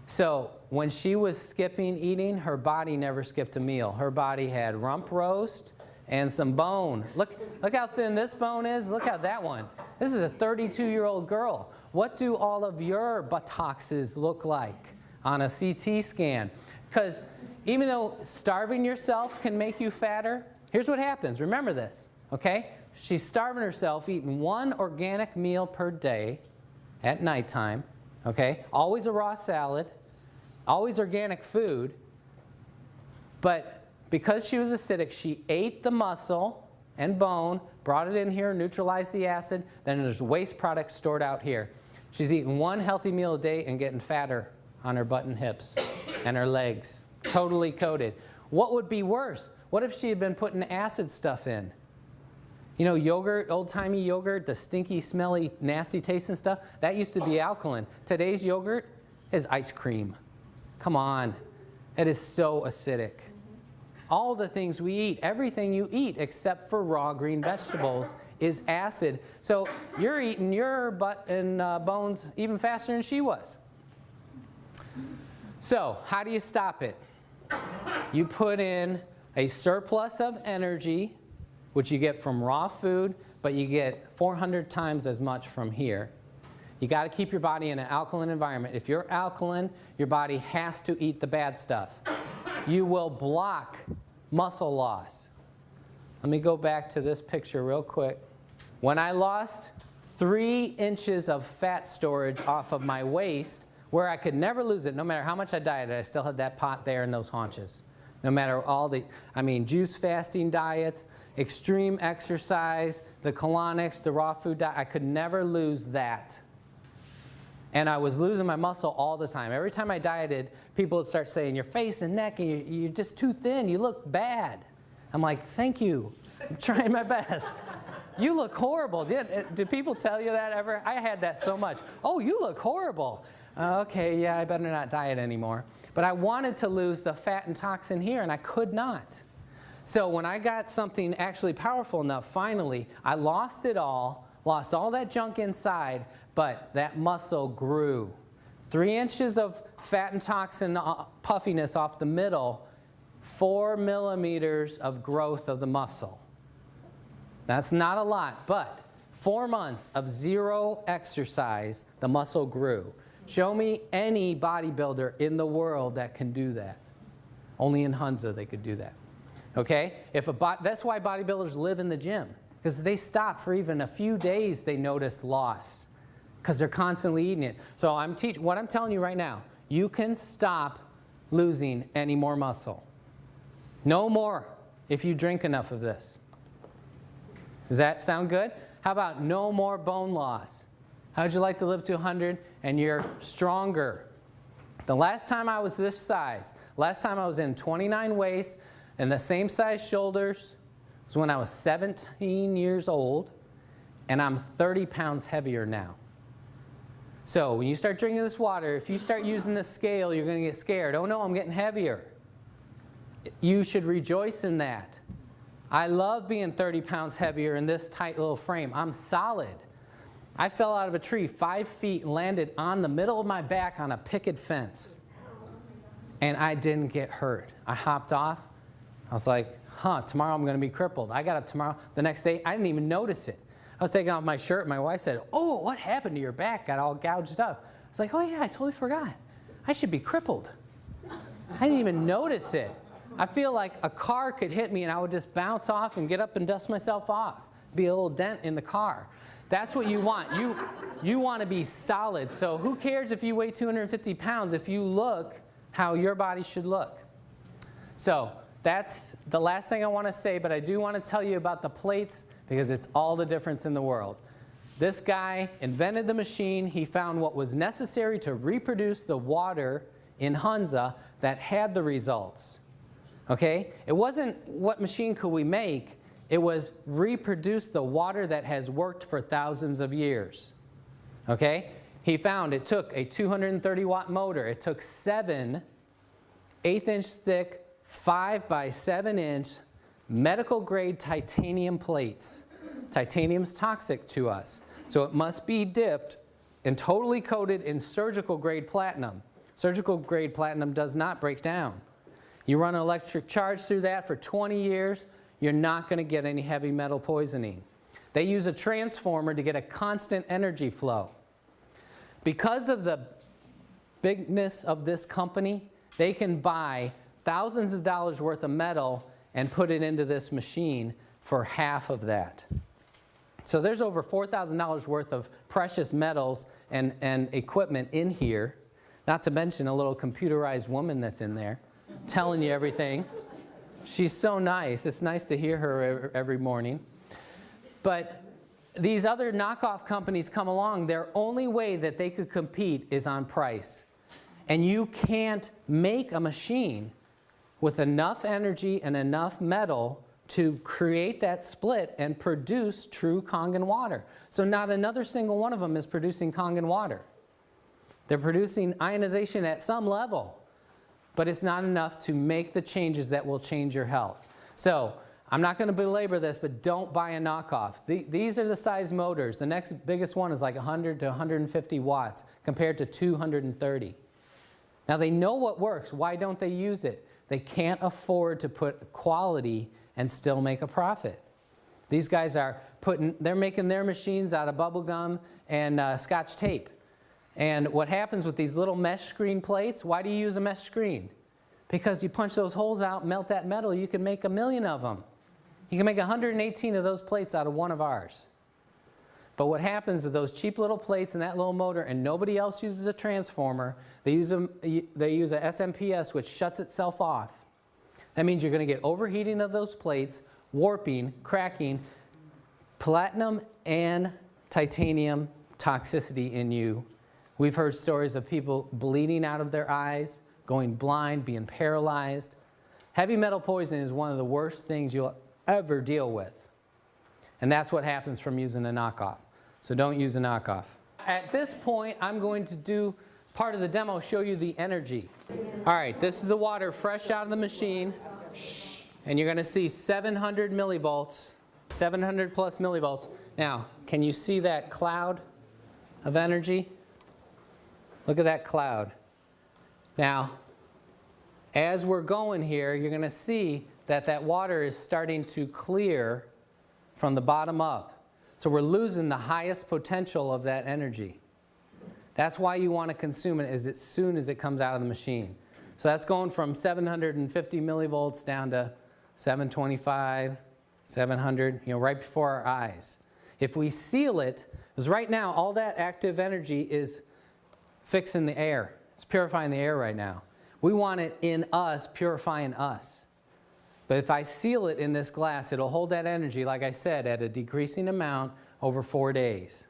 So when she was skipping eating, her body never skipped a meal. Her body had rump roast and some bone. Look how thin this bone is. Look at that one. This is a 32-year-old girl. What do all of your buttocks look like on a CT scan? Because even though starving yourself can make you fatter, here's what happens. Remember this, okay? She's starving herself, eating 1 organic meal per day at nighttime, okay? Always a raw salad, always organic food. But because she was acidic, she ate the muscle and bone, brought it in here, neutralized the acid, then there's waste products stored out here. She's eating 1 healthy meal a day and getting fatter on her butt and hips and her legs, totally coated. What would be worse? What if she had been putting acid stuff in? You know, yogurt, old-timey yogurt, the stinky, smelly, nasty tasting stuff, that used to be alkaline. Today's yogurt is ice cream. Come on. It is so acidic. All the things we eat, everything you eat except for raw green vegetables is acid. So you're eating your butt and bones even faster than she was. So how do you stop it? You put in a surplus of energy, which you get from raw food, but you get 400 times as much from here. You got to keep your body in an alkaline environment. If you're alkaline, your body has to eat the bad stuff. You will block muscle loss. Let me go back to this picture real quick. When I lost 3 inches of fat storage off of my waist, where I could never lose it, no matter how much I dieted, I still had that pot there in those haunches. No matter all the, juice fasting diets, extreme exercise, the colonics, the raw food diet, I could never lose that. And I was losing my muscle all the time. Every time I dieted, people would start saying, your face and neck, and you're just too thin, you look bad. I'm like, thank you, I'm trying my best. You look horrible. Did people tell you that ever? I had that so much. Oh, you look horrible. Okay, yeah, I better not diet anymore. But I wanted to lose the fat and toxin here, and I could not. So when I got something actually powerful enough, finally, I lost it all, lost all that junk inside, but that muscle grew. 3 inches of fat and toxin puffiness off the middle, 4 millimeters of growth of the muscle. That's not a lot, but 4 months of 0 exercise, the muscle grew. Show me any bodybuilder in the world that can do that. Only in Hunza they could do that. Okay? That's why bodybuilders live in the gym, because they stop for even a few days, they notice loss. because they're constantly eating it. So what I'm telling you right now, you can stop losing any more muscle. No more if you drink enough of this. Does that sound good? How about no more bone loss? How would you like to live to 100 and you're stronger? The last time I was this size, last time I was in 29 waist and the same size shoulders was when I was 17 years old, and I'm 30 pounds heavier now. So when you start drinking this water, if you start using the scale, you're going to get scared. Oh no, I'm getting heavier. You should rejoice in that. I love being 30 pounds heavier in this tight little frame. I'm solid. I fell out of a tree 5 feet and landed on the middle of my back on a picket fence. And I didn't get hurt. I hopped off. I was like, tomorrow I'm going to be crippled. I got up tomorrow. The next day, I didn't even notice it. I was taking off my shirt. My wife said, oh, what happened to your back? Got all gouged up. I was like, oh yeah, I totally forgot. I should be crippled. I didn't even notice it. I feel like a car could hit me and I would just bounce off and get up and dust myself off. Be a little dent in the car. That's what you want. You want to be solid. So who cares if you weigh 250 pounds if you look how your body should look? So that's the last thing I want to say, but I do want to tell you about the plates because it's all the difference in the world. This guy invented the machine. He found what was necessary to reproduce the water in Hunza that had the results. Okay? It wasn't what machine could we make. It was reproduce the water that has worked for thousands of years. Okay? He found it took a 230 watt motor. It took 7 1/8-inch thick, 5 by 7 inch medical grade titanium plates. Titanium's toxic to us. So it must be dipped and totally coated in surgical grade platinum. Surgical grade platinum does not break down. You run an electric charge through that for 20 years, you're not going to get any heavy metal poisoning. They use a transformer to get a constant energy flow. Because of the bigness of this company, they can buy thousands of dollars worth of metal and put it into this machine for half of that. So there's over $4,000 worth of precious metals and equipment in here, not to mention a little computerized woman that's in there telling you everything. She's so nice. It's nice to hear her every morning. But these other knockoff companies come along, their only way that they could compete is on price. And you can't make a machine with enough energy and enough metal to create that split and produce true Kangen water. So not another single one of them is producing Kangen water. They're producing ionization at some level, but it's not enough to make the changes that will change your health. So I'm not going to belabor this, but don't buy a knockoff. These are the size motors. The next biggest one is like 100 to 150 watts compared to 230. Now they know what works. Why don't they use it? They can't afford to put quality and still make a profit. These guys they're making their machines out of bubble gum and Scotch tape. And what happens with these little mesh screen plates, why do you use a mesh screen? Because you punch those holes out, melt that metal, you can make 1 million of them. You can make 118 of those plates out of one of ours. But what happens with those cheap little plates and that little motor, and nobody else uses a transformer, they use a SMPS which shuts itself off. That means you're going to get overheating of those plates, warping, cracking, platinum and titanium toxicity in you. We've heard stories of people bleeding out of their eyes, going blind, being paralyzed. Heavy metal poisoning is one of the worst things you'll ever deal with. And that's what happens from using a knockoff. So don't use a knockoff. At this point, I'm going to do part of the demo, show you the energy. All right, this is the water fresh out of the machine. And you're going to see 700 millivolts, 700 plus millivolts. Now, can you see that cloud of energy? Look at that cloud. Now, as we're going here, you're going to see that that water is starting to clear from the bottom up. So we're losing the highest potential of that energy. That's why you want to consume it as soon as it comes out of the machine. So that's going from 750 millivolts down to 725, 700, right before our eyes. If we seal it, because right now all that active energy is fixing the air. It's purifying the air right now. We want it in us, purifying us. But if I seal it in this glass, it'll hold that energy, like I said, at a decreasing amount over 4 days.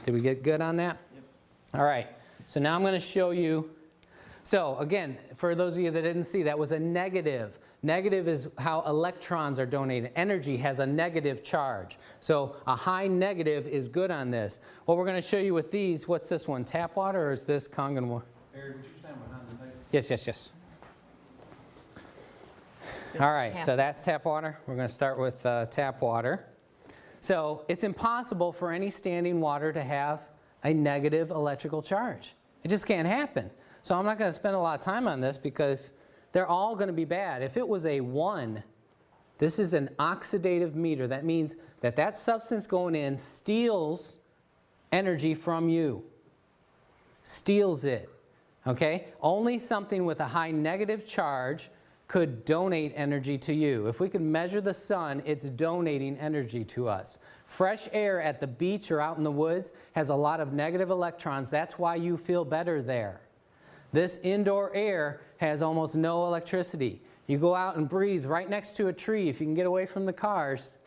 Did we get good on that? Yep. All right. So now I'm going to show you. So again, for those of you that didn't see, that was a negative. Negative is how electrons are donated. Energy has a negative charge. So a high negative is good on this. What we're going to show you with these, what's this one? Tap water, or is this Kangen water? Harry, would you stand behind the table? Yes, yes, yes. All right, so that's tap water. We're going to start with tap water. So it's impossible for any standing water to have a negative electrical charge. It just can't happen. So I'm not going to spend a lot of time on this because they're all going to be bad. If it was a 1, this is an oxidative meter. That means that that substance going in steals energy from you. Steals it. Okay? Only something with a high negative charge could donate energy to you. If we could measure the sun, it's donating energy to us. Fresh air at the beach or out in the woods has a lot of negative electrons. That's why you feel better there. This indoor air has almost no electricity. You go out and breathe right next to a tree. If you can get away from the cars,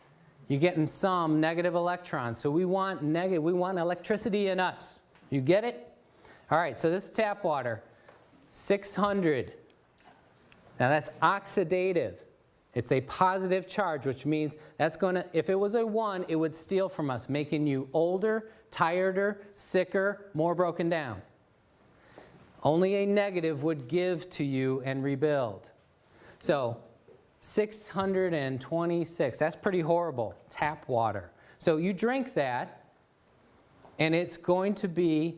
you're getting some negative electrons. So we want electricity in us. You get it? All right, so this is tap water, 600. Now that's oxidative. It's a positive charge, which means that's going to, if it was a 1, it would steal from us, making you older, tireder, sicker, more broken down. Only a negative would give to you and rebuild. So 626, that's pretty horrible, tap water. So you drink that, and it's going to be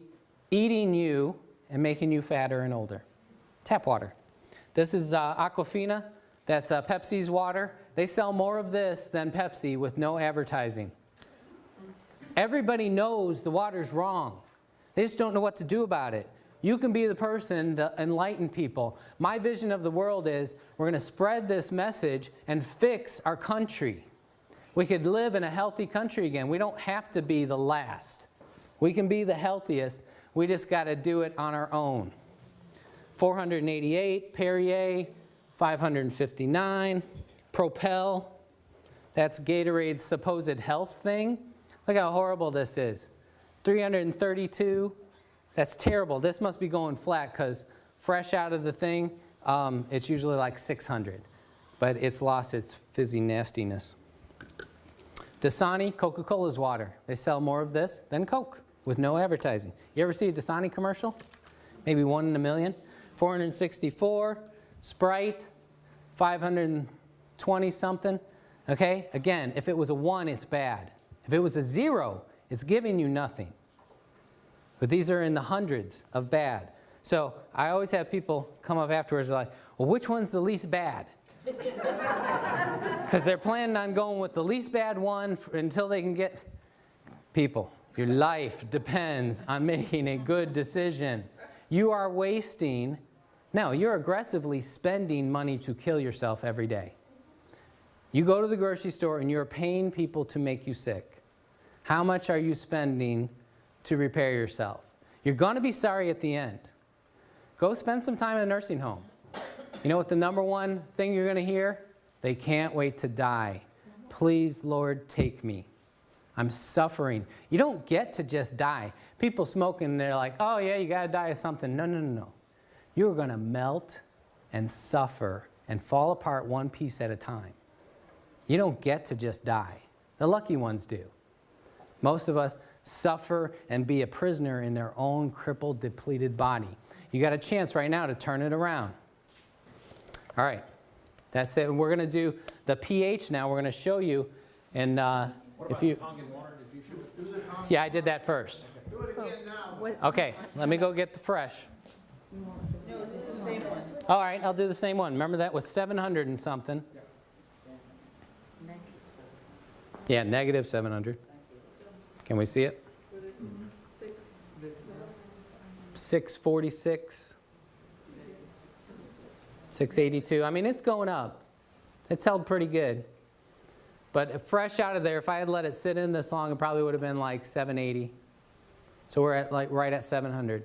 eating you and making you fatter and older. Tap water. This is Aquafina. That's Pepsi's water. They sell more of this than Pepsi with no advertising. Everybody knows the water's wrong. They just don't know what to do about it. You can be the person to enlighten people. My vision of the world is we're going to spread this message and fix our country. We could live in a healthy country again. We don't have to be the last. We can be the healthiest. We just got to do it on our own. 488, Perrier, 559, Propel. That's Gatorade's supposed health thing. Look how horrible this is. 332. That's terrible. This must be going flat because fresh out of the thing, it's usually like 600. But it's lost its fizzy nastiness. Dasani, Coca-Cola's water. They sell more of this than Coke with no advertising. You ever see a Dasani commercial? Maybe 1 in a million. 464, Sprite, 520 something. Okay? Again, if it was a 1, it's bad. If it was a 0, it's giving you nothing. But these are in the hundreds of bad. So I always have people come up afterwards and they're like, well, which one's the least bad? Because they're planning on going with the least bad one until they can get people. Your life depends on making a good decision. You are wasting, no, you're aggressively spending money to kill yourself every day. You go to the grocery store and you're paying people to make you sick. How much are you spending to repair yourself? You're going to be sorry at the end. Go spend some time in a nursing home. You know what the #1 thing you're going to hear? They can't wait to die. Please, Lord, take me. I'm suffering. You don't get to just die. People smoking, they're like, oh yeah, you got to die of something. No, no, no, no. You're going to melt and suffer and fall apart one piece at a time. You don't get to just die. The lucky ones do. Most of us suffer and be a prisoner in their own crippled, depleted body. You got a chance right now to turn it around. All right. That's it. We're going to do the pH now. We're going to show you. And if you... Kangen water? Did you shoot it? Yeah, I did that first. Do it again now. Okay, let me go get the fresh. No, this is the same one. All right, I'll do the same one. Remember that was 700 and something. Yeah, negative 700. Can we see it? 646. 682. I mean, it's going up. It's held pretty good. But fresh out of there, if I had let it sit in this long, it probably would have been like 780. So we're at like right at 700.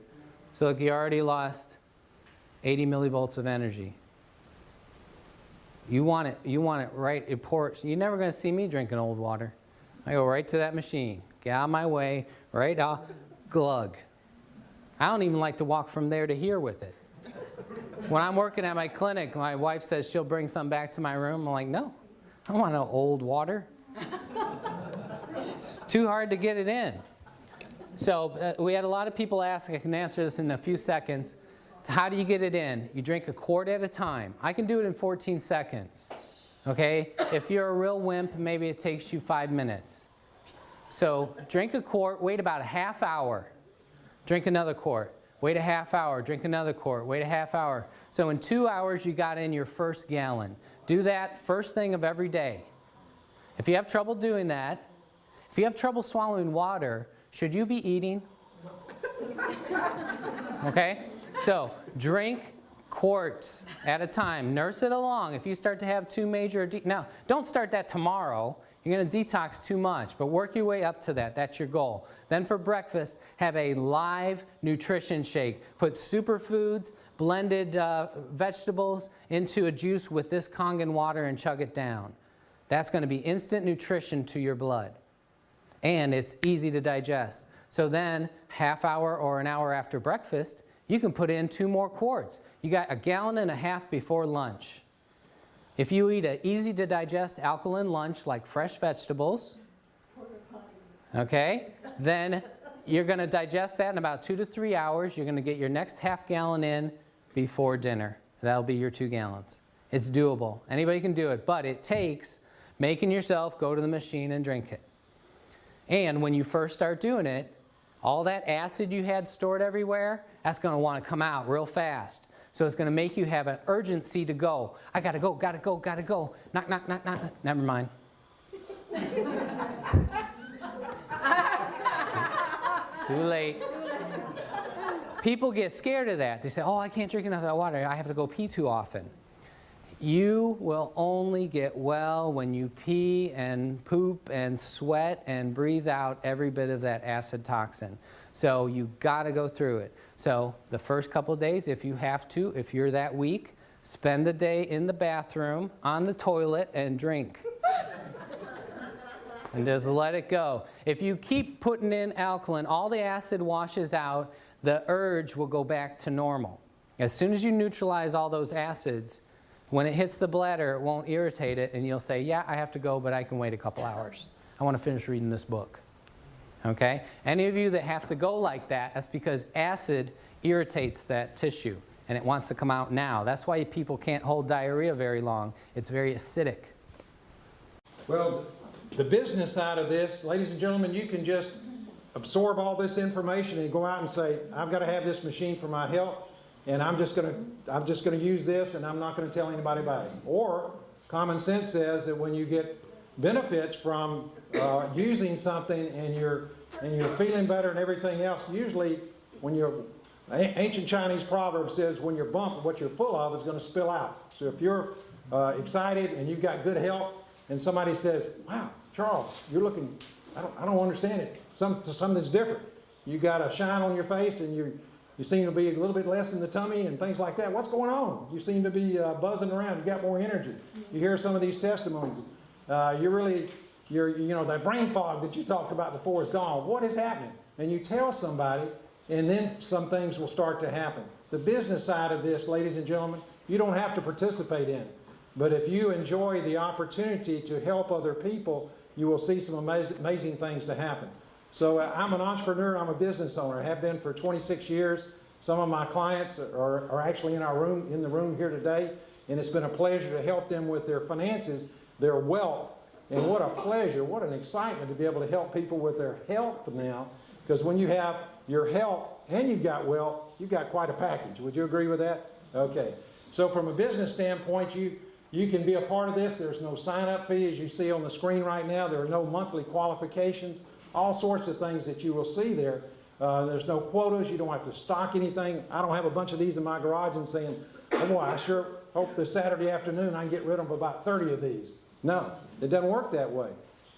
So look, you already lost 80 millivolts of energy. You want it right, it pours. You're never going to see me drinking old water. I go right to that machine, get out of my way, right out, glug. I don't even like to walk from there to here with it. When I'm working at my clinic, my wife says she'll bring some back to my room. I'm like, no, I don't want no old water. It's too hard to get it in. So we had a lot of people ask, I can answer this in a few seconds. How do you get it in? You drink a quart at a time. I can do it in 14 seconds. Okay? If you're a real wimp, maybe it takes you 5 minutes. So drink a quart, wait about a half hour. Drink another quart. Wait a half hour, drink another quart, wait a half hour. So in 2 hours, you got in your first gallon. Do that first thing of every day. If you have trouble doing that, if you have trouble swallowing water, should you be eating? Okay? So drink quarts at a time. Nurse it along. If you start to have too major, now don't start that tomorrow. You're going to detox too much, but work your way up to that. That's your goal. Then for breakfast, have a live nutrition shake. Put superfoods, blended vegetables into a juice with this Kangen water and chug it down. That's going to be instant nutrition to your blood. And it's easy to digest. So then, half hour or an hour after breakfast, you can put in 2 more quarts. You got a gallon and a half before lunch. If you eat an easy to digest alkaline lunch like fresh vegetables, okay, then you're going to digest that in about 2 to 3 hours. You're going to get your next half gallon in before dinner. That'll be your 2 gallons. It's doable. Anybody can do it, but it takes making yourself go to the machine and drink it. And when you first start doing it, all that acid you had stored everywhere, that's going to want to come out real fast. So it's going to make you have an urgency to go. I got to go, got to go, got to go. Knock, knock, knock, knock. Never mind. Too late. People get scared of that. They say, oh, I can't drink enough of that water. I have to go pee too often. You will only get well when you pee and poop and sweat and breathe out every bit of that acid toxin. So you've got to go through it. So the first couple of days, if you have to, if you're that weak, spend the day in the bathroom, on the toilet, and drink. And just let it go. If you keep putting in alkaline, all the acid washes out, the urge will go back to normal. As soon as you neutralize all those acids, when it hits the bladder, it won't irritate it, and you'll say, yeah, I have to go, but I can wait a couple hours. I want to finish reading this book. Okay? Any of you that have to go like that, that's because acid irritates that tissue, and it wants to come out now. That's why people can't hold diarrhea very long. It's very acidic. Well, the business side of this, ladies and gentlemen, you can just absorb all this information and go out and say, I've got to have this machine for my health, and I'm just going to use this, and I'm not going to tell anybody about it. Or common sense says that when you get benefits from using something and you're feeling better and everything else, usually when you're ancient Chinese proverb says when you're bumped, what you're full of is going to spill out. So if you're excited and you've got good health, and somebody says, wow, Charles, you're looking, I don't understand it. Something's different. You got a shine on your face, and you seem to be a little bit less in the tummy and things like that. What's going on? You seem to be buzzing around. You got more energy. You hear some of these testimonies. That brain fog that you talked about before is gone. What is happening? And you tell somebody, and then some things will start to happen. The business side of this, ladies and gentlemen, you don't have to participate in. But if you enjoy the opportunity to help other people, you will see some amazing things to happen. So I'm an entrepreneur, I'm a business owner. I have been for 26 years. Some of my clients are actually in the room here today, and it's been a pleasure to help them with their finances, their wealth, and what a pleasure, what an excitement to be able to help people with their health now, because when you have your health and you've got wealth, you've got quite a package. Would you agree with that? Okay. So from a business standpoint, you can be a part of this. There's no sign-up fee, as you see on the screen right now. There are no monthly qualifications, all sorts of things that you will see there. There's no quotas. You don't have to stock anything. I don't have a bunch of these in my garage and saying, oh boy, I sure hope this Saturday afternoon I can get rid of about 30 of these. No, it doesn't work that way.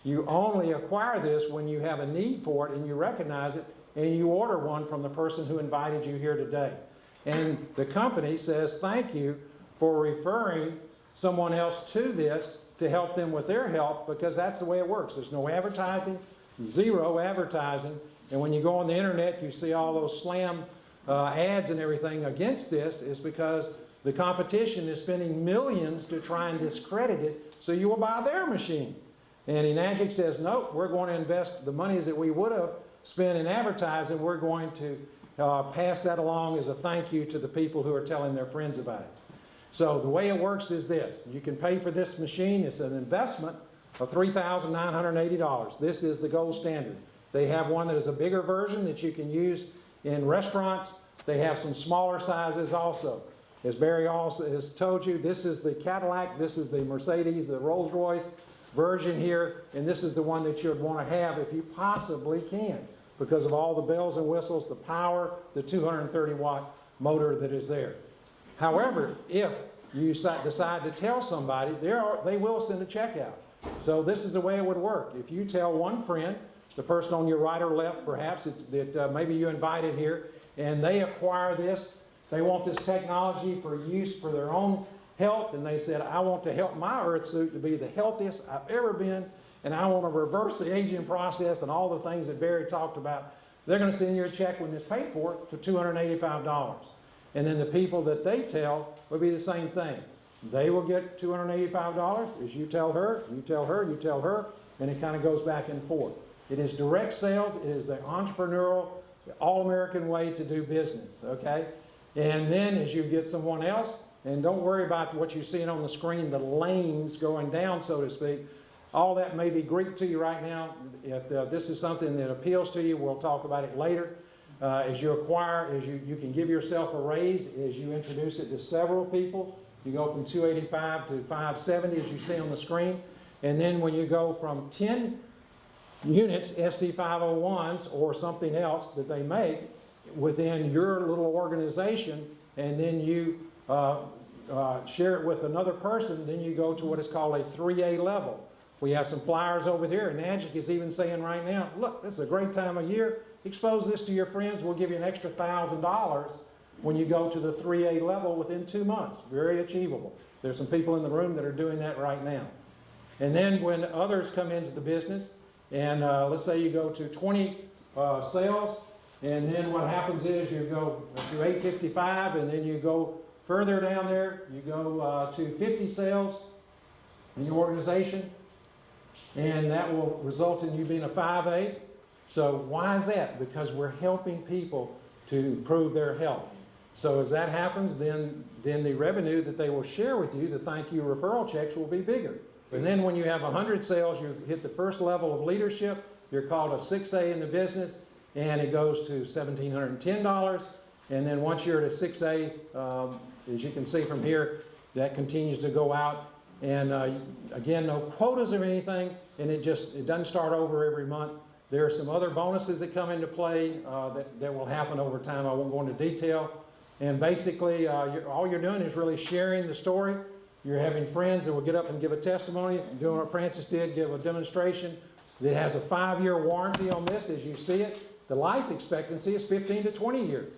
You only acquire this when you have a need for it and you recognize it and you order one from the person who invited you here today. And the company says thank you for referring someone else to this to help them with their health, because that's the way it works. There's no advertising, zero advertising. And when you go on the internet, you see all those slam ads and everything against this, is because the competition is spending millions to try and discredit it so you will buy their machine. And Enagic says, nope, we're going to invest the monies that we would have spent in advertising, we're going to pass that along as a thank you to the people who are telling their friends about it. So the way it works is this. You can pay for this machine. It's an investment of $3,980. This is the gold standard. They have one that is a bigger version that you can use in restaurants. They have some smaller sizes also. As Barry also has told you, this is the Cadillac, this is the Mercedes, the Rolls-Royce version here, and this is the one that you'd want to have if you possibly can, because of all the bells and whistles, the power, the 230-watt motor that is there. However, if you decide to tell somebody, they will send a check out. So this is the way it would work. If you tell one friend, the person on your right or left perhaps, that maybe you invited here, and they acquire this, they want this technology for use for their own health, and they said, I want to help my earth suit to be the healthiest I've ever been, and I want to reverse the aging process and all the things that Barry talked about, they're going to send you a check when it's paid for $285. And then the people that they tell will be the same thing. They will get $285 as you tell her, you tell her, you tell her, and it kind of goes back and forth. It is direct sales. It is the entrepreneurial, all-American way to do business, okay? And then as you get someone else, and don't worry about what you're seeing on the screen, the lanes going down, so to speak. All that may be Greek to you right now. If this is something that appeals to you, we'll talk about it later. As you acquire, as you can give yourself a raise, as you introduce it to several people. You go from 285 to 570, as you see on the screen. And then when you go from 10 units, SD501s or something else that they make within your little organization, and then you share it with another person, then you go to what is called a 3A level. We have some flyers over here, and Enagic is even saying right now, look, this is a great time of year. Expose this to your friends. We'll give you an extra $1,000 when you go to the 3A level within 2 months. Very achievable. There's some people in the room that are doing that right now. And then when others come into the business, and let's say you go to 20 sales, and then what happens is you go to 855, and then you go further down there, you go to 50 sales in your organization, and that will result in you being a 5A. So why is that? Because we're helping people to improve their health. So as that happens, then the revenue that they will share with you, the thank you referral checks, will be bigger. And then when you have 100 sales, you hit the first level of leadership. You're called a 6A in the business, and it goes to $1,710. And then once you're at a 6A, as you can see from here, that continues to go out. And again, no quotas or anything, and it doesn't start over every month. There are some other bonuses that come into play that will happen over time. I won't go into detail. And basically, all you're doing is really sharing the story. You're having friends that will get up and give a testimony, doing what Francis did, give a demonstration. That has a 5-year warranty on this, as you see it. The life expectancy is 15 to 20 years.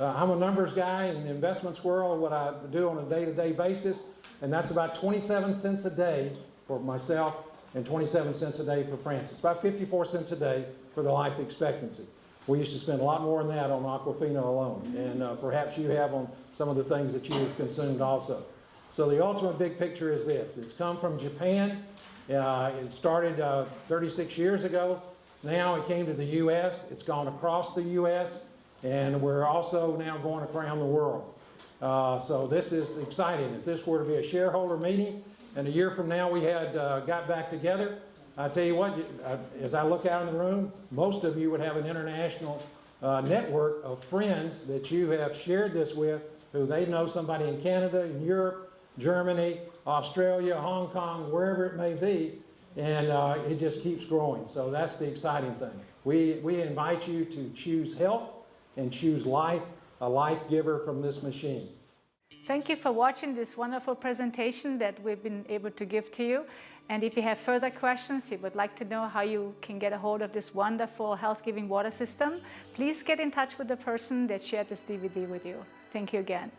I'm a numbers guy in the investments world, what I do on a day-to-day basis, and that's about 27 cents a day for myself and 27 cents a day for Francis. About 54 cents a day for the life expectancy. We used to spend a lot more than that on Aquafina alone, and perhaps you have on some of the things that you've consumed also. So the ultimate big picture is this. It's come from Japan. It started 36 years ago. Now it came to the U.S. It's gone across the U.S. and we're also now going around the world. So this is exciting. If this were to be a shareholder meeting and a year from now we had got back together, I tell you what, as I look out in the room, most of you would have an international network of friends that you have shared this with, who they know somebody in Canada, in Europe, Germany, Australia, Hong Kong, wherever it may be, and it just keeps growing. So that's the exciting thing. We invite you to choose health and choose life, a life giver from this machine. Thank you for watching this wonderful presentation that we've been able to give to you. And if you have further questions, you would like to know how you can get a hold of this wonderful health-giving water system, please get in touch with the person that shared this DVD with you. Thank you again.